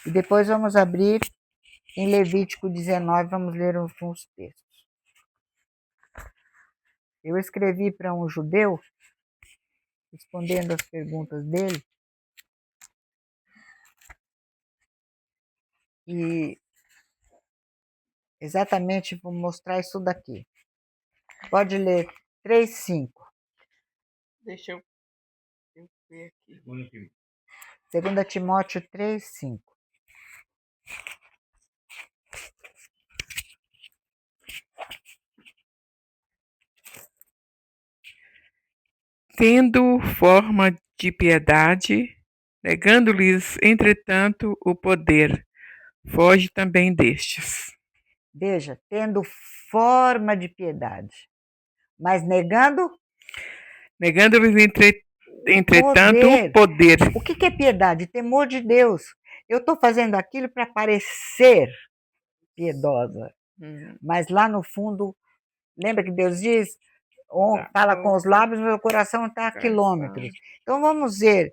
e depois vamos abrir em Levítico 19, vamos ler uns textos. Eu escrevi para um judeu, respondendo as perguntas dele, e exatamente vou mostrar isso daqui. Pode ler 3,5. Deixa eu ver aqui. 2 Timóteo 3,5. Tendo forma de piedade, negando-lhes, entretanto, o poder, foge também destes. Veja, tendo forma de piedade, mas negando-lhes, entretanto, o poder. O que é piedade? Temor de Deus. Eu estou fazendo aquilo para parecer piedosa, mas lá no fundo, lembra que Deus diz, fala com os lábios, meu coração está a quilômetros. Então vamos ver,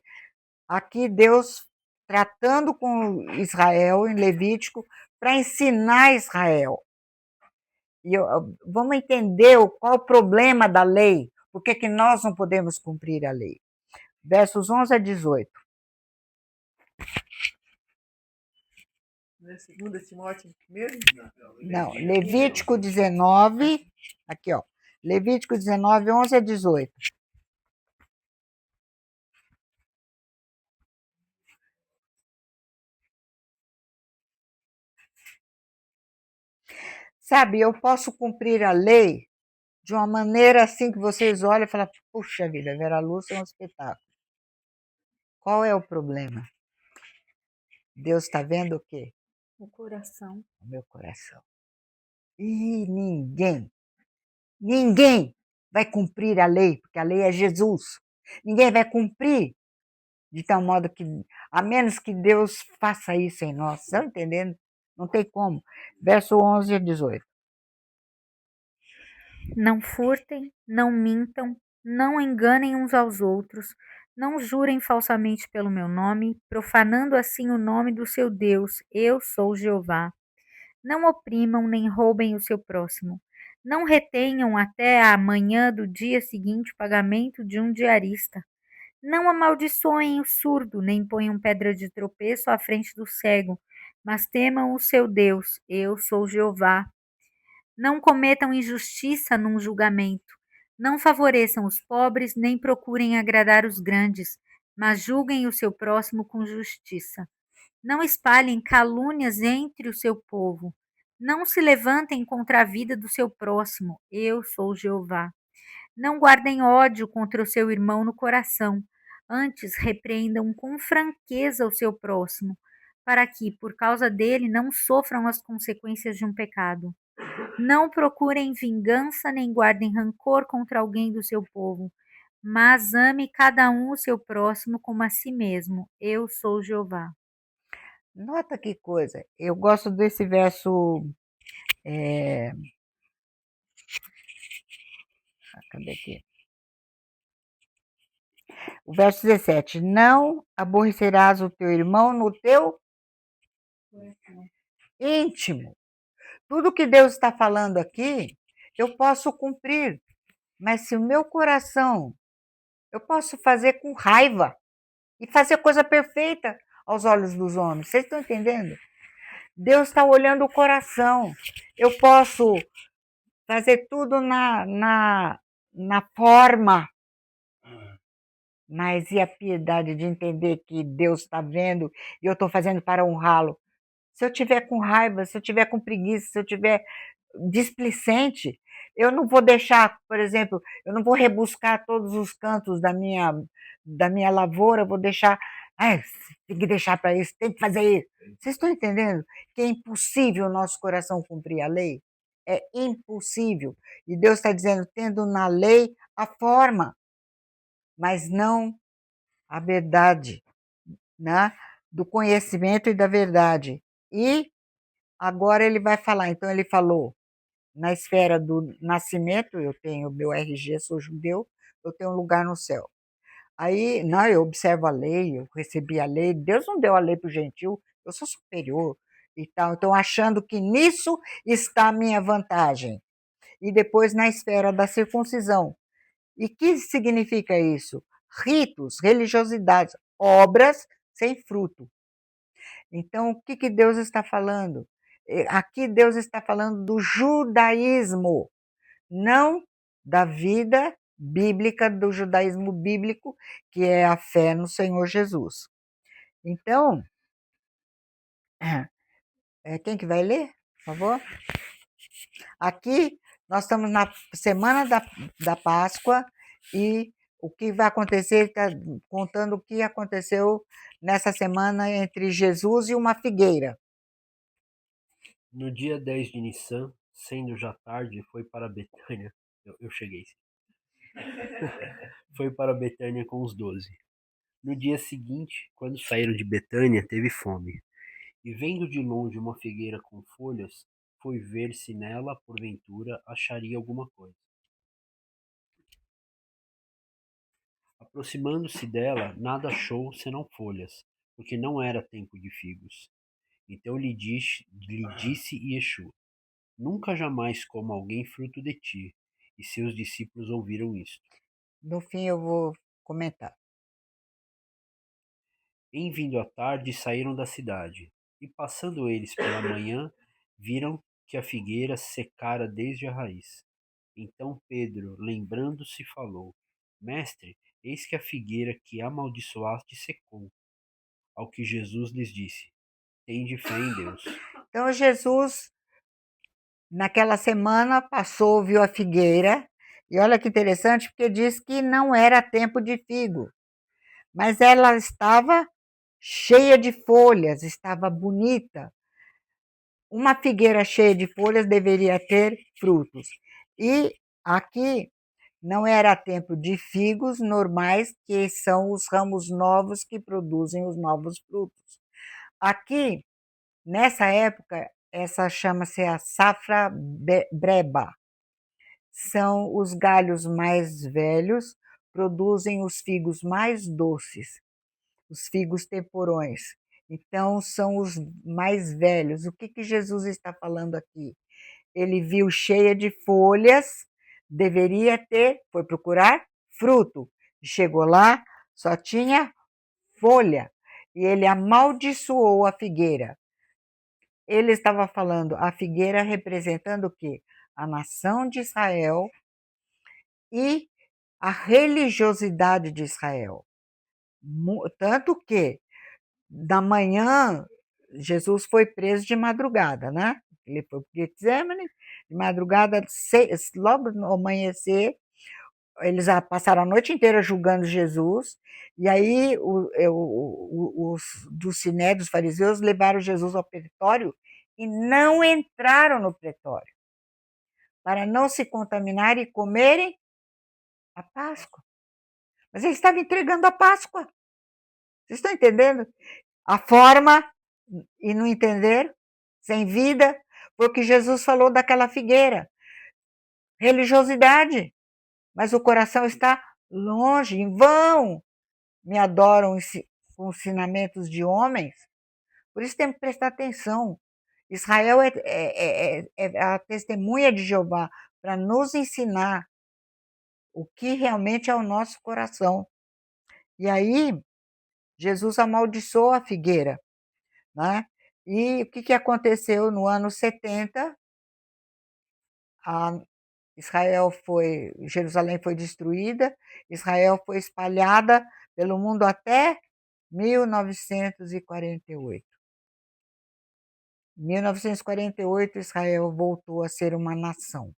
aqui Deus tratando com Israel, em Levítico, para ensinar Israel. E vamos entender qual o problema da lei, por que nós não podemos cumprir a lei. Versos 11 a 18. Não é 2 Timóteo mesmo? Não, Levítico 19, aqui ó, Levítico 19, 11 a 18. Sabe, eu posso cumprir a lei de uma maneira assim que vocês olham e falam, puxa vida, Vera Lúcia é um espetáculo. Qual é o problema? Deus está vendo o quê? O coração. O meu coração. E ninguém vai cumprir a lei, porque a lei é Jesus. Ninguém vai cumprir de tal modo que, a menos que Deus faça isso em nós. Estão entendendo? Não tem como. Verso 11 a 18. Não furtem, não mintam, não enganem uns aos outros, não jurem falsamente pelo meu nome, profanando assim o nome do seu Deus. Eu sou Jeová. Não oprimam nem roubem o seu próximo. Não retenham até a manhã do dia seguinte o pagamento de um diarista. Não amaldiçoem o surdo, nem ponham pedra de tropeço à frente do cego, mas temam o seu Deus. Eu sou Jeová. Não cometam injustiça num julgamento. Não favoreçam os pobres, nem procurem agradar os grandes, mas julguem o seu próximo com justiça. Não espalhem calúnias entre o seu povo. Não se levantem contra a vida do seu próximo. Eu sou Jeová. Não guardem ódio contra o seu irmão no coração. Antes, repreendam com franqueza o seu próximo, para que, por causa dele, não sofram as consequências de um pecado. Não procurem vingança nem guardem rancor contra alguém do seu povo, mas ame cada um o seu próximo como a si mesmo. Eu sou Jeová. Nota que coisa. Eu gosto desse verso. Cadê aqui? O verso 17. Não aborrecerás o teu irmão no teu íntimo. Tudo que Deus está falando aqui, eu posso cumprir. Mas se o meu coração, eu posso fazer com raiva e fazer coisa perfeita aos olhos dos homens. Vocês estão entendendo? Deus está olhando o coração. Eu posso fazer tudo na forma, mas e a piedade de entender que Deus está vendo e eu estou fazendo para honrá-lo? Se eu tiver com raiva, se eu tiver com preguiça, se eu tiver displicente, eu não vou deixar, por exemplo, eu não vou rebuscar todos os cantos da minha lavoura, vou deixar, tem que deixar para isso, tem que fazer isso. Vocês estão entendendo que é impossível o nosso coração cumprir a lei? é impossível. E Deus está dizendo, tendo na lei a forma, mas não a verdade, né? Do conhecimento e da verdade. E agora ele vai falar, então ele falou, na esfera do nascimento, eu tenho meu RG, sou judeu, eu tenho um lugar no céu. Aí, não, eu observo a lei, eu recebi a lei, Deus não deu a lei para o gentil, eu sou superior e tal. Então, achando que nisso está a minha vantagem. E depois na esfera da circuncisão. E que significa isso? Ritos, religiosidades, obras sem fruto. Então, o que Deus está falando? Aqui Deus está falando do judaísmo, não da vida bíblica, do judaísmo bíblico, que é a fé no Senhor Jesus. Então, quem que vai ler, por favor? Aqui nós estamos na semana da Páscoa e o que vai acontecer, está contando o que aconteceu nessa semana entre Jesus e uma figueira. No dia 10 de Nissan, sendo já tarde, foi para Betânia. Eu cheguei. Foi para Betânia com os 12. No dia seguinte, quando saíram de Betânia, teve fome. E vendo de longe uma figueira com folhas, foi ver se nela, porventura, acharia alguma coisa. Aproximando-se dela, nada achou senão folhas, porque não era tempo de figos. Então lhe disse Yeshua: Nunca jamais coma alguém fruto de ti. E seus discípulos ouviram isto. No fim eu vou comentar. Em vindo à tarde, saíram da cidade. E passando eles pela manhã, viram que a figueira secara desde a raiz. Então Pedro, lembrando-se, falou: Mestre, eis que a figueira que amaldiçoaste secou. Ao que Jesus lhes disse: Tende fé em Deus. Então Jesus, naquela semana, passou, viu a figueira, e olha que interessante, porque diz que não era tempo de figo, mas ela estava cheia de folhas, estava bonita. Uma figueira cheia de folhas deveria ter frutos. E aqui não era tempo de figos normais, que são os ramos novos que produzem os novos frutos. Aqui, nessa época, essa chama-se a safra breba. São os galhos mais velhos, produzem os figos mais doces, os figos temporões. Então, são os mais velhos. O que Jesus está falando aqui? Ele viu cheia de folhas, deveria ter, foi procurar fruto. Chegou lá, só tinha folha. E ele amaldiçoou a figueira. Ele estava falando, a figueira representando o quê? A nação de Israel e a religiosidade de Israel. Tanto que, da manhã, Jesus foi preso de madrugada, né? Ele foi para o Getsemane, de madrugada, logo no amanhecer, eles passaram a noite inteira julgando Jesus, e aí os do Sinédrio, dos fariseus, levaram Jesus ao pretório e não entraram no pretório, para não se contaminar e comerem a Páscoa. Mas eles estavam entregando a Páscoa. Vocês estão entendendo? A forma, e não entenderam, sem vida, foi o que Jesus falou daquela figueira. Religiosidade, mas o coração está longe, em vão. Me adoram com ensinamentos de homens. Por isso temos que prestar atenção. Israel é a testemunha de Jeová para nos ensinar o que realmente é o nosso coração. E aí, Jesus amaldiçoou a figueira, né? E o que aconteceu no ano 70? Jerusalém foi destruída, Israel foi espalhada pelo mundo até 1948. Em 1948, Israel voltou a ser uma nação.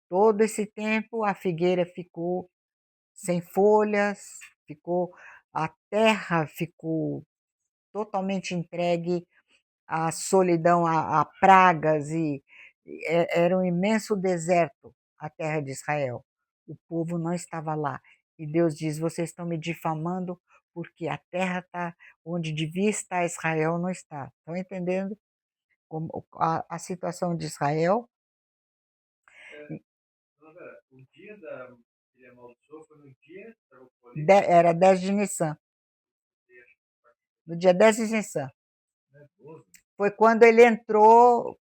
Todo esse tempo, a figueira ficou sem folhas, a terra ficou totalmente entregue à solidão, a pragas Era um imenso deserto a terra de Israel. O povo não estava lá. E Deus diz: vocês estão me difamando porque a terra está onde devia estar Israel, não está. Estão entendendo como a situação de Israel? O dia que ele amaldiçoou foi no dia Era 10 de Nissan. No dia 10 de Nissan. Foi quando ele entrou.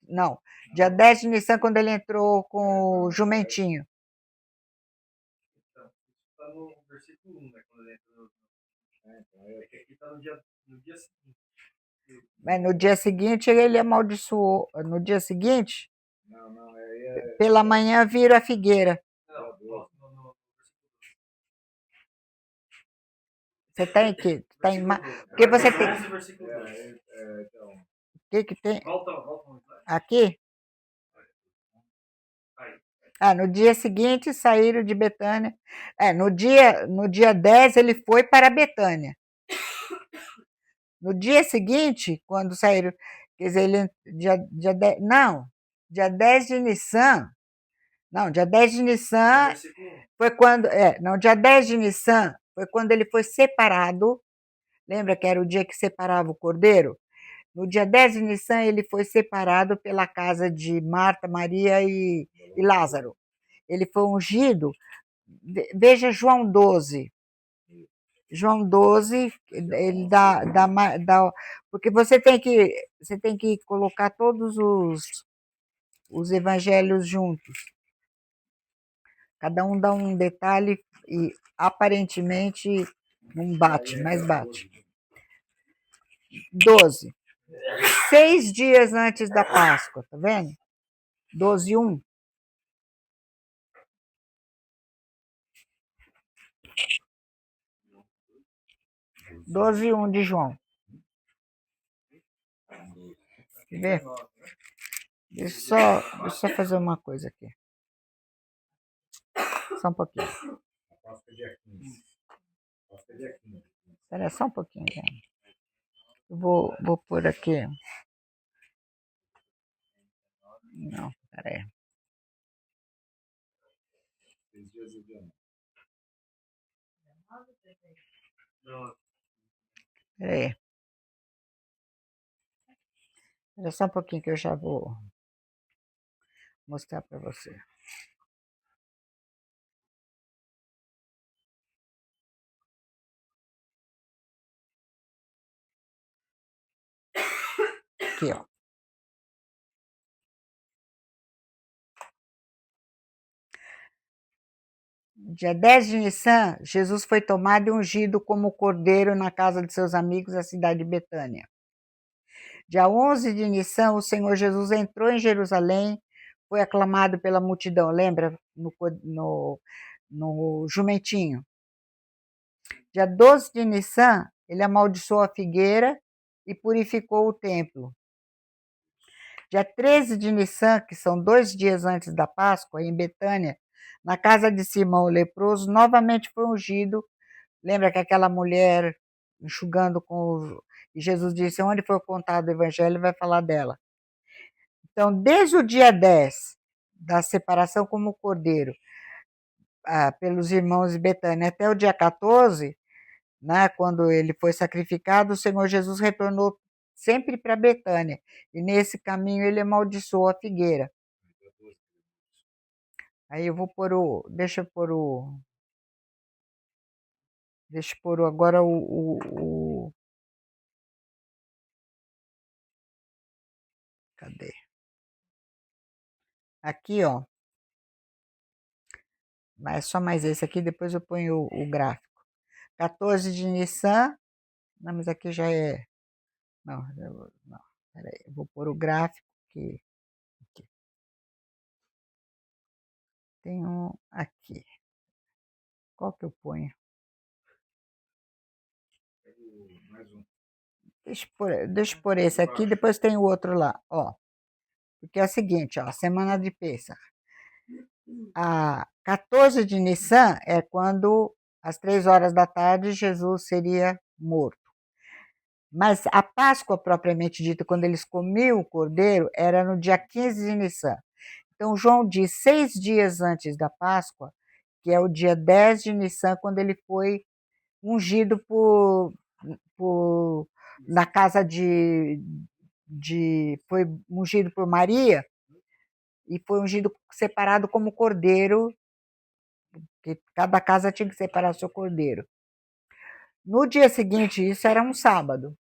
Não, dia 10 de Nissan, quando ele entrou com o jumentinho. Então, isso está no versículo 1, né? Quando ele entrou. É que aqui está no dia seguinte. Mas no dia seguinte ele amaldiçoou. No dia seguinte, pela manhã viram a figueira. Você está em quê? Tá em porque você tem. O que tem? Aqui? No dia seguinte saíram de Betânia. No dia 10 ele foi para Betânia. No dia seguinte, quando saíram, quer dizer, dia 10, não, dia 10 de Nissan. Não, dia 10 de Nissan foi quando. Não, dia 10 de Nissan foi quando ele foi separado. Lembra que era o dia que separava o cordeiro? No dia 10 de Nissan, ele foi separado pela casa de Marta, Maria e Lázaro. Ele foi ungido. Veja João 12. João 12, ele dá porque você tem que colocar todos os evangelhos juntos. Cada um dá um detalhe e aparentemente não bate, mas bate. 12. 6 dias antes da Páscoa, tá vendo? 12:1. 12:1 de João. Quer ver? Deixa eu só fazer uma coisa aqui. Só um pouquinho. Espera só um pouquinho, gente. Eu vou pôr aqui. Não, peraí. Peraí. Espera só um pouquinho que eu já vou mostrar para você. Aqui, ó. Dia 10 de Nissan, Jesus foi tomado e ungido como cordeiro na casa de seus amigos, a cidade de Betânia. Dia 11 de Nissan, o Senhor Jesus entrou em Jerusalém, foi aclamado pela multidão, lembra? No jumentinho. Dia 12 de Nissan, ele amaldiçoou a figueira e purificou o templo. Dia 13 de Nissan, que são 2 dias antes da Páscoa, em Betânia, na casa de Simão o leproso, novamente foi ungido. Lembra que aquela mulher enxugando e Jesus disse: onde for contado o evangelho, vai falar dela. Então, desde o dia 10 da separação como cordeiro pelos irmãos de Betânia até o dia 14, né, quando ele foi sacrificado, o Senhor Jesus retornou sempre para Betânia. E nesse caminho ele amaldiçoou a figueira. Aí eu vou pôr deixa eu pôr agora cadê? Aqui, ó. Mas só mais esse aqui, depois eu ponho o gráfico. 14 de Nissan. Não, mas aqui já é. Não, peraí, eu vou pôr o gráfico aqui. Tem um aqui. Qual que eu ponho? Deixa eu pôr esse aqui, depois tem o outro lá, ó. Porque é o seguinte, ó, semana de Pêssar. A 14 de Nissan é quando, às 3 horas da tarde, Jesus seria morto. Mas a Páscoa propriamente dita, quando eles comiam o cordeiro, era no dia 15 de Nissan. Então João diz 6 dias antes da Páscoa, que é o dia 10 de Nissan, quando ele foi ungido na casa foi ungido por Maria e foi ungido separado como cordeiro, que cada casa tinha que separar seu cordeiro. No dia seguinte, isso era um sábado.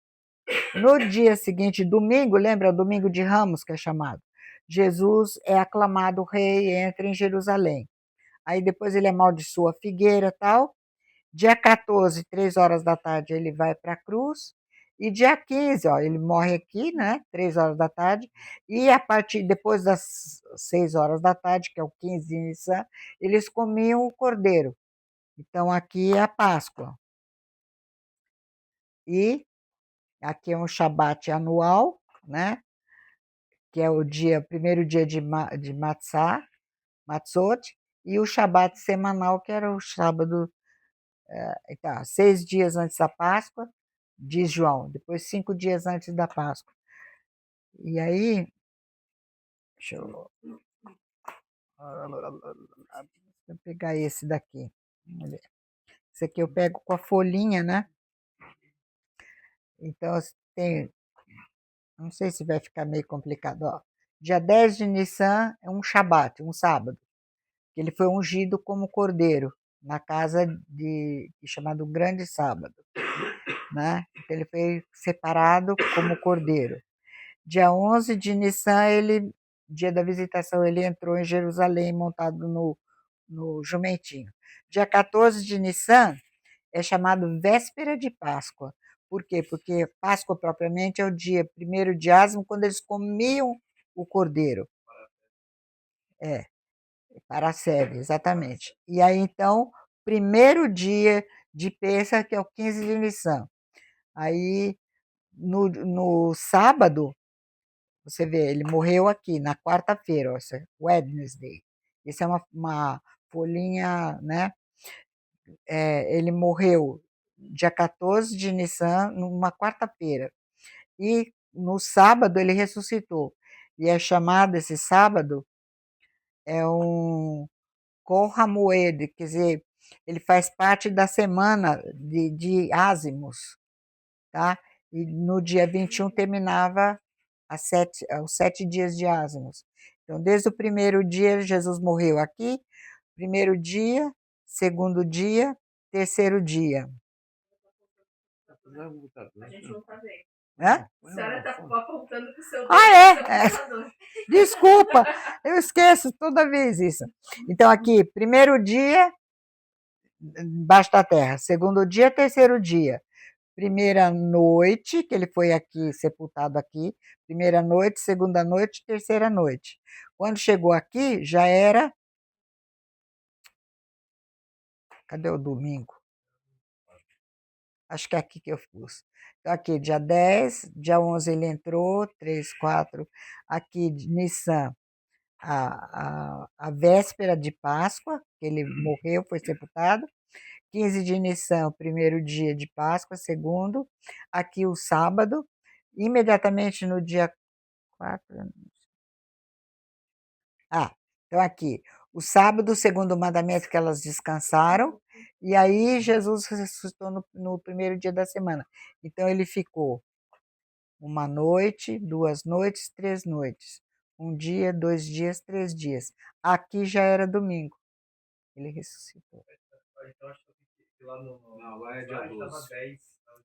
No dia seguinte, domingo, lembra? Domingo de Ramos, que é chamado. Jesus é aclamado rei, entra em Jerusalém. Aí depois ele amaldiçoa a figueira e tal. Dia 14, 3 horas da tarde, ele vai para a cruz. E dia 15, ó, ele morre aqui, né? 3 horas da tarde. E a partir depois das 6 horas da tarde, que é o 15 de Nissan, eles comiam o cordeiro. Então aqui é a Páscoa. E aqui é um Shabat anual, né? Que é o primeiro dia de Matzot, e o Shabat semanal, que era o sábado, então, 6 dias antes da Páscoa, diz João, depois 5 dias antes da Páscoa. E aí, deixa eu pegar esse daqui. Esse aqui eu pego com a folhinha, né? Então, tem, não sei se vai ficar meio complicado, ó. Dia 10 de Nissan é um Shabat, um sábado, que ele foi ungido como cordeiro na casa chamado Grande Sábado, né? Então, ele foi separado como cordeiro. Dia 11 de Nissan, dia da visitação, ele entrou em Jerusalém montado no jumentinho. Dia 14 de Nissan é chamado véspera de Páscoa. Por quê? Porque Páscoa propriamente é o dia primeiro de Asmo, quando eles comiam o cordeiro. Paraseve, exatamente. E aí, então, primeiro dia de Pêssar, que é o 15 de Nissan. Aí, no sábado, você vê, ele morreu aqui, na quarta-feira, Wednesday. Isso é uma folhinha, né? Ele morreu dia 14 de Nissan, numa quarta-feira. E no sábado ele ressuscitou. E é chamado esse sábado, é um Kol Hamoed, quer dizer, ele faz parte da semana de Ázimos, tá? E no dia 21 terminava os 7 dias de Ázimos. Então, desde o primeiro dia, Jesus morreu aqui, primeiro dia, segundo dia, terceiro dia. A gente não tá vendo. Hã? A senhora está apontando para o seu dedo. Desculpa, eu esqueço toda vez isso. Então, aqui, primeiro dia, embaixo da terra. Segundo dia, terceiro dia. Primeira noite, que ele foi aqui, sepultado aqui. Primeira noite, segunda noite, terceira noite. Quando chegou aqui, já era... Cadê o domingo? Acho que é aqui que eu pus. Então, aqui, dia 10, dia 11 ele entrou, 3, 4. Aqui, Nissan, a véspera de Páscoa, que ele morreu, foi sepultado. 15 de Nissan, o primeiro dia de Páscoa, segundo. Aqui, o sábado. Imediatamente no dia 4. Então aqui, o sábado, o segundo mandamento, que elas descansaram, e aí Jesus ressuscitou no primeiro dia da semana. Então ele ficou 1 noite, 2 noites, 3 noites. 1 dia, 2 dias, 3 dias. Aqui já era domingo. Ele ressuscitou. Não, lá é dia 12.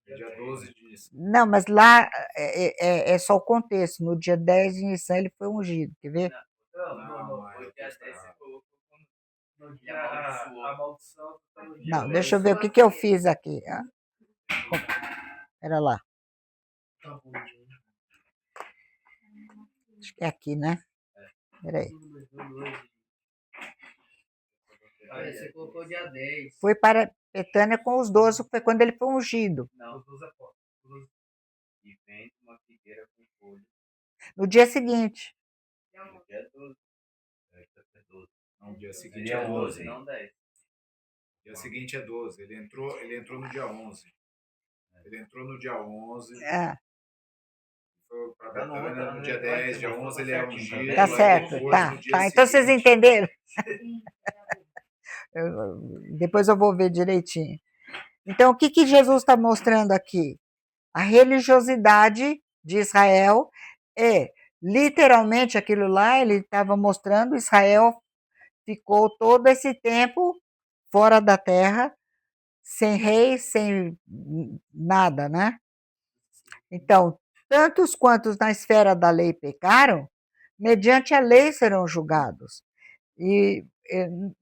É dia 12 de Nissan. Não, mas lá é só o contexto. No dia 10 de Nissan ele foi ungido. Quer ver? Não, deixa eu ver o que eu fiz aqui. Era lá. Acho que é aqui, né? Peraí. Você colocou dia 10. Foi para Betânia com os 12, foi quando ele foi ungido. Não, e vem uma figueira com folha. No dia seguinte. No dia 12. Não, o dia seguinte é 12. Não 10. O dia seguinte é 12. Ele entrou no dia 11. Ele entrou no dia 11, É, foi para Betânia no dia 10, dia 11 ele é ungido. tá aí certo, depois, tá, no dia tá. Então vocês seguinte, entenderam? Depois eu vou ver direitinho. Então, o que, que Jesus está mostrando aqui? A religiosidade de Israel é literalmente aquilo lá, ele estava mostrando, Israel ficou todo esse tempo fora da terra, sem rei, sem nada, né? Então, tantos quantos na esfera da lei pecaram, mediante a lei serão julgados. E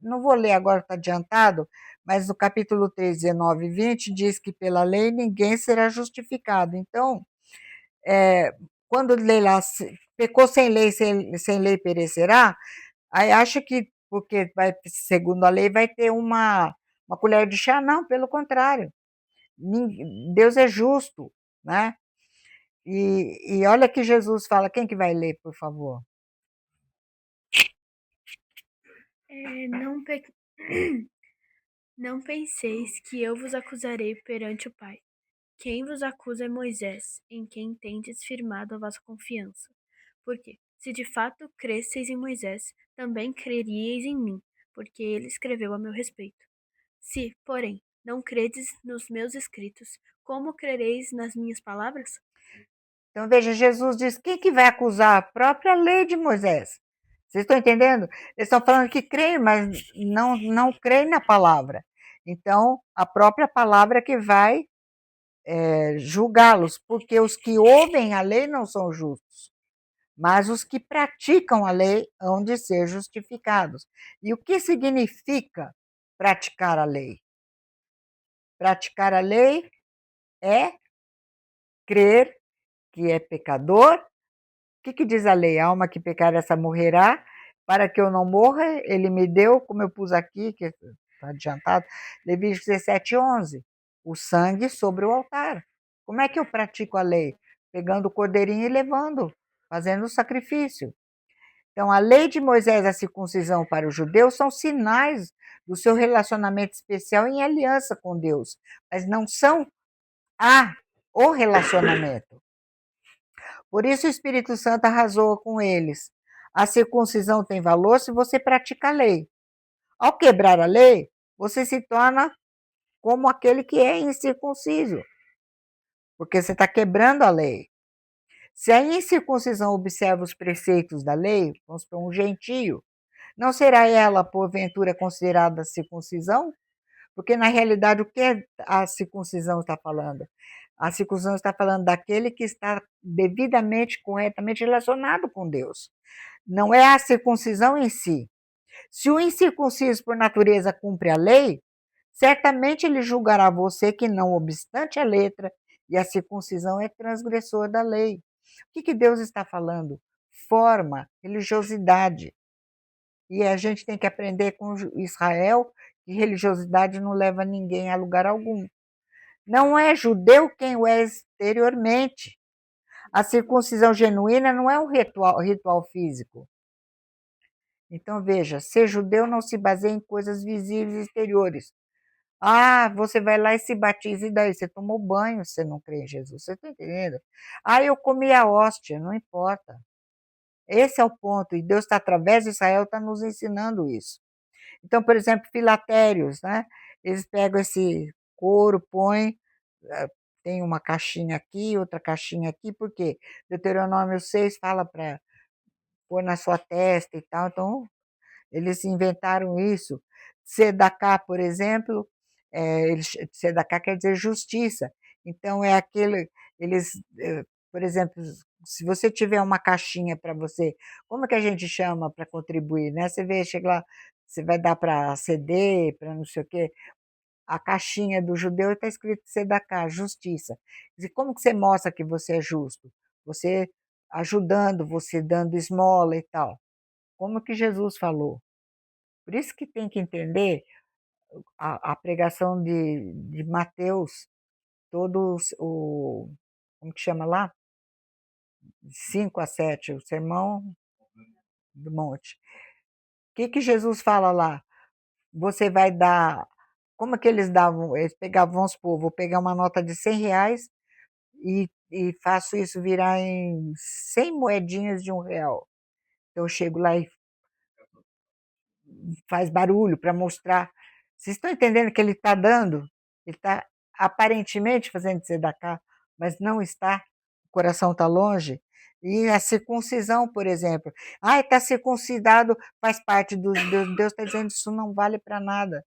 não vou ler agora, está adiantado, mas no capítulo 3, 19 e 20 diz que pela lei ninguém será justificado. Então, quando lê lá, pecou sem lei perecerá, aí acha que, porque vai, segundo a lei, vai ter uma colher de chá. Não, pelo contrário. Deus é justo, né? E olha que Jesus fala, quem que vai ler, por favor? Não, não penseis que eu vos acusarei perante o Pai. Quem vos acusa é Moisés, em quem tendes firmado a vossa confiança. Porque, se de fato cresceis em Moisés, também creríeis em mim, porque ele escreveu a meu respeito. Se, porém, não credes nos meus escritos, como crereis nas minhas palavras? Então, veja, Jesus diz, quem que vai acusar? A própria lei de Moisés. Vocês estão entendendo? Eles estão falando que creem, mas não creem na palavra. Então, a própria palavra que vai julgá-los, porque os que ouvem a lei não são justos, mas os que praticam a lei hão de ser justificados. E o que significa praticar a lei? Praticar a lei é crer que é pecador. O que diz a lei? A alma que pecar, essa morrerá. Para que eu não morra, ele me deu, como eu pus aqui, que está adiantado, Levítico 17, 11, o sangue sobre o altar. Como é que eu pratico a lei? Pegando o cordeirinho e levando, fazendo o sacrifício. Então, a lei de Moisés e a circuncisão para os judeus são sinais do seu relacionamento especial em aliança com Deus, mas não são o relacionamento. Por isso o Espírito Santo arrasou com eles. A circuncisão tem valor se você pratica a lei. Ao quebrar a lei, você se torna como aquele que é incircunciso, porque você está quebrando a lei. Se a incircuncisão observa os preceitos da lei, vamos supor, um gentio, não será ela, porventura, considerada circuncisão? Porque, na realidade, o que a circuncisão está falando? A circuncisão está falando daquele que está devidamente, corretamente relacionado com Deus. Não é a circuncisão em si. Se o incircunciso, por natureza, cumpre a lei, certamente ele julgará você que, não obstante a letra e a circuncisão, é transgressor da lei. O que Deus está falando? Forma, religiosidade. E a gente tem que aprender com Israel que religiosidade não leva ninguém a lugar algum. Não é judeu quem o é exteriormente. A circuncisão genuína não é um ritual físico. Então, veja, ser judeu não se baseia em coisas visíveis e exteriores. Você vai lá e se batiza, e daí? Você tomou banho, você não crê em Jesus. Você está entendendo? Eu comi a hóstia, não importa. Esse é o ponto, e Deus está, através de Israel, está nos ensinando isso. Então, por exemplo, filatérios, né? Eles pegam esse couro, põem, tem uma caixinha aqui, outra caixinha aqui, por quê? Deuteronômio 6 fala para pôr na sua testa e tal, então eles inventaram isso. Sedacá, por exemplo, sedacá quer dizer justiça, então é aquele, por exemplo, se você tiver uma caixinha para você, como é que a gente chama para contribuir, né? Você vê, chega lá, você vai dar para CD, para não sei o quê, a caixinha do judeu está escrito sedacá, justiça. E como que você mostra que você é justo? Você ajudando, você dando esmola e tal. Como que Jesus falou? Por isso que tem que entender a pregação de Mateus, todos como que chama lá? 5 a 7, o Sermão do Monte. O que Jesus fala lá? Você vai dar Como é que eles davam? Eles pegavam, vamos supor, vou pegar uma nota de R$ 100 e faço isso virar em 100 moedinhas de R$ 1. Então eu chego lá e faz barulho para mostrar. Vocês estão entendendo que ele está dando? Ele está aparentemente fazendo tzedakah, mas não está. O coração está longe. E a circuncisão, por exemplo. Ah, está circuncidado, faz parte dos Deus. Deus está dizendo que isso não vale para nada.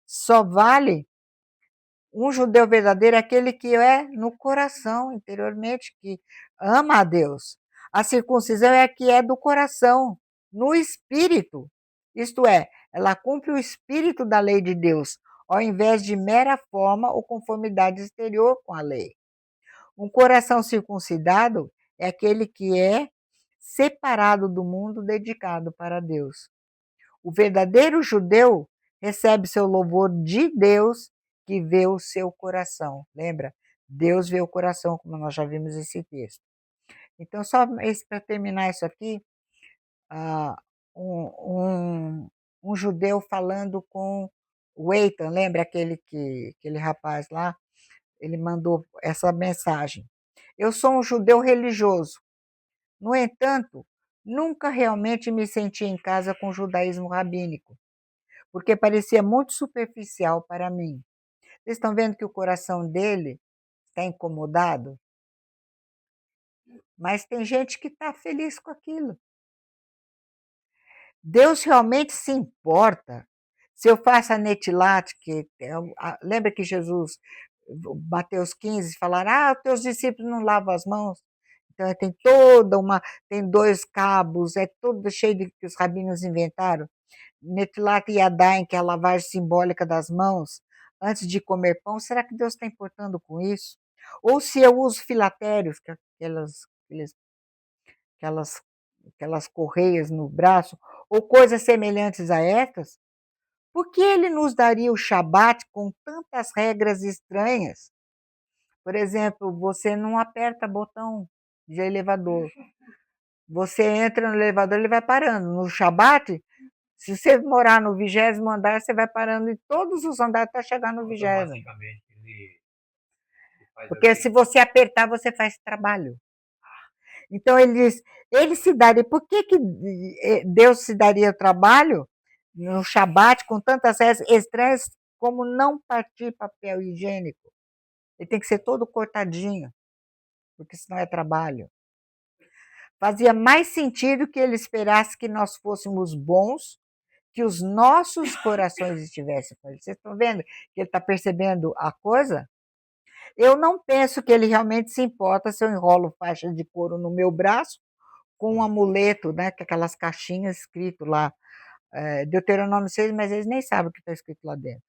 Só vale um judeu verdadeiro é aquele que é no coração, interiormente, que ama a Deus. A circuncisão é a que é do coração, no espírito. Isto é, ela cumpre o espírito da lei de Deus, ao invés de mera forma ou conformidade exterior com a lei. Um coração circuncidado é aquele que é separado do mundo, dedicado para Deus. O verdadeiro judeu recebe seu louvor de Deus, que vê o seu coração. Lembra? Deus vê o coração, como nós já vimos esse texto. Então, só para terminar isso aqui, ah, um judeu falando com o Eitan, lembra aquele rapaz lá? Ele mandou essa mensagem. Eu sou um judeu religioso. No entanto, nunca realmente me senti em casa com o judaísmo rabínico, porque parecia muito superficial para mim. Vocês estão vendo que o coração dele está incomodado? Mas tem gente que está feliz com aquilo. Deus realmente se importa. Se eu faço a netilat, lembra que Jesus, Mateus 15, falaram, os teus discípulos não lavam as mãos? Então tem 2 cabos, é tudo cheio de que os rabinos inventaram. Netilat Yadayim, que é a lavagem simbólica das mãos, antes de comer pão, será que Deus está importando com isso? Ou se eu uso filatérios, que é aquelas correias no braço, ou coisas semelhantes a estas, por que ele nos daria o Shabat com tantas regras estranhas? Por exemplo, você não aperta botão de elevador. Você entra no elevador, ele vai parando. No Shabat, se você morar no 20º andar, você vai parando em todos os andares até chegar no 20º. Porque se você apertar, você faz trabalho. Então ele diz, ele se daria, por que Deus se daria trabalho no Shabat com tantas regras estranhas como não partir papel higiênico? Ele tem que ser todo cortadinho, porque senão é trabalho. Fazia mais sentido que ele esperasse que nós fôssemos bons, que os nossos corações estivessem com ele. Vocês estão vendo que ele está percebendo a coisa? Eu não penso que ele realmente se importa se eu enrolo faixa de couro no meu braço com um amuleto, né, com aquelas caixinhas escrito lá, Deuteronômio 6, mas eles nem sabem o que está escrito lá dentro.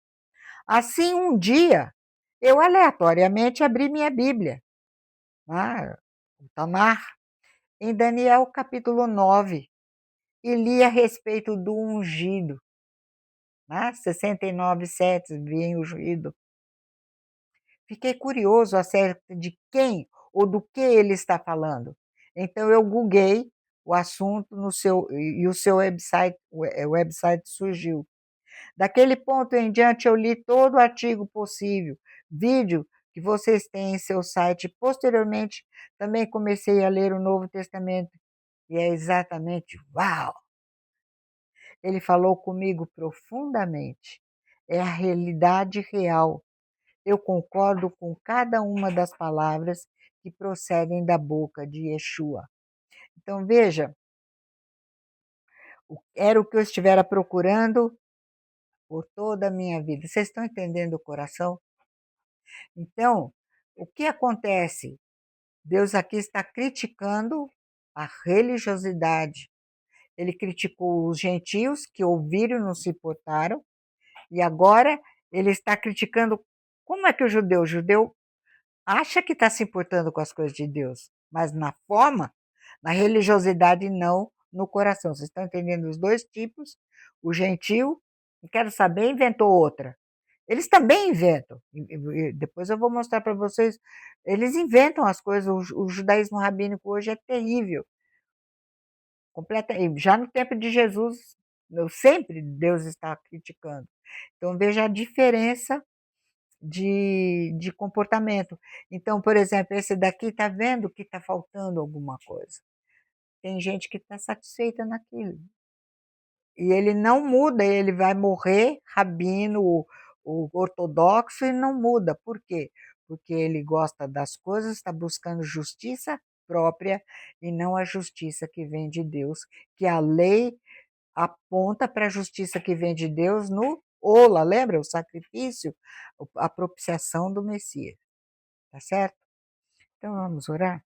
Assim, um dia, eu aleatoriamente abri minha Bíblia, o Tanar, em Daniel capítulo 9, e li a respeito do ungido. 69:7, vi ungido. Fiquei curioso acerca de quem ou do que ele está falando. Então eu googlei o assunto e o seu website surgiu. Daquele ponto em diante eu li todo o artigo possível, vídeo que vocês têm em seu site. Posteriormente também comecei a ler o Novo Testamento e é exatamente uau! Ele falou comigo profundamente. É a realidade real. Eu concordo com cada uma das palavras que procedem da boca de Yeshua. Então, veja, era o que eu estivera procurando por toda a minha vida. Vocês estão entendendo o coração? Então, o que acontece? Deus aqui está criticando a religiosidade. Ele criticou os gentios que ouviram e não se importaram, e agora ele está criticando como é que o judeu acha que está se importando com as coisas de Deus, mas na forma, na religiosidade, não no coração. Vocês estão entendendo os 2 tipos? O gentio, não quero saber, inventou outra. Eles também inventam. Depois eu vou mostrar para vocês. Eles inventam as coisas. O judaísmo rabínico hoje é terrível. Já no tempo de Jesus Sempre Deus está criticando. Então, veja a diferença de comportamento. Então, por exemplo, esse daqui está vendo que está faltando alguma coisa. Tem gente que está satisfeita naquilo. E ele não muda, ele vai morrer rabino, o ortodoxo, e não muda. Por quê? Porque ele gosta das coisas, está buscando justiça própria e não a justiça que vem de Deus, que a lei aponta para a justiça que vem de Deus no Ola, lembra? O sacrifício, a propiciação do Messias. Tá certo? Então vamos orar?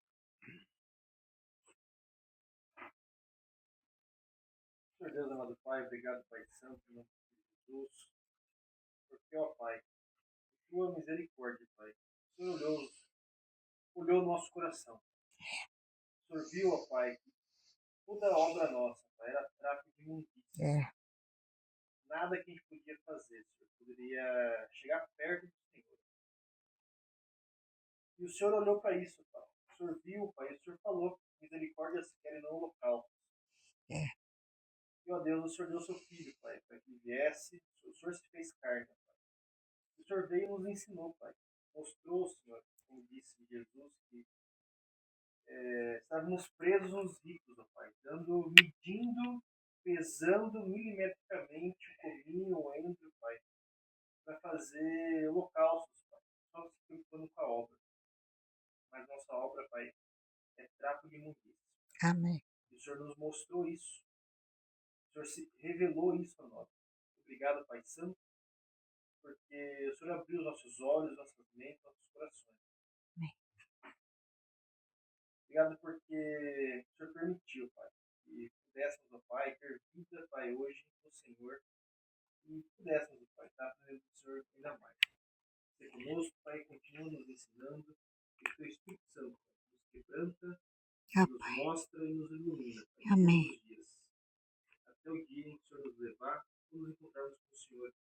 Senhor Deus, amado Pai, obrigado, Pai Santo, em nome de Jesus, porque, ó Pai, tua misericórdia, Pai. O Senhor olhou o nosso coração. O Senhor viu, ó Pai, que toda a obra nossa, Pai, era tráfico de imundícia. Nada que a gente podia fazer, Senhor, poderia chegar perto do Senhor. E o Senhor olhou para isso, Pai. O Senhor viu, Pai, e o Senhor falou que misericórdia se quer no local. E, ó Deus, o Senhor deu seu Filho, Pai, para que viesse. O Senhor se fez carne, Pai. O Senhor veio e nos ensinou, Pai. Mostrou, Senhor, como disse Jesus, que estávamos presos nos ritos, ó Pai, medindo, pesando milimetricamente o cominho, o êmbrio, Pai, para fazer holocaustos, Pai, só se preocupando com a obra. Mas nossa obra, Pai, é trapo de imundícia. Amém. E o Senhor nos mostrou isso. O Senhor se revelou isso a nós. Obrigado, Pai Santo, porque o Senhor abriu os nossos olhos, nossas mentes, nossos corações. Amém. Obrigado porque o Senhor permitiu, Pai, que pudéssemos, ó Pai, ter vida, Pai, hoje no Senhor, e pudéssemos, Pai, estar aprendendo do Senhor ainda mais. Ser conosco, Pai, continua nos ensinando, que o Teu Espírito Santo nos quebranta, nos mostra e nos ilumina, Pai, Amém. todos os dias. Até o dia em que o Senhor nos levar, nos encontrarmos com o Senhor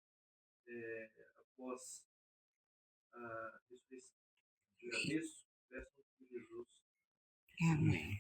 após a ressurreição. Te agradeço, peço em Jesus. Amém.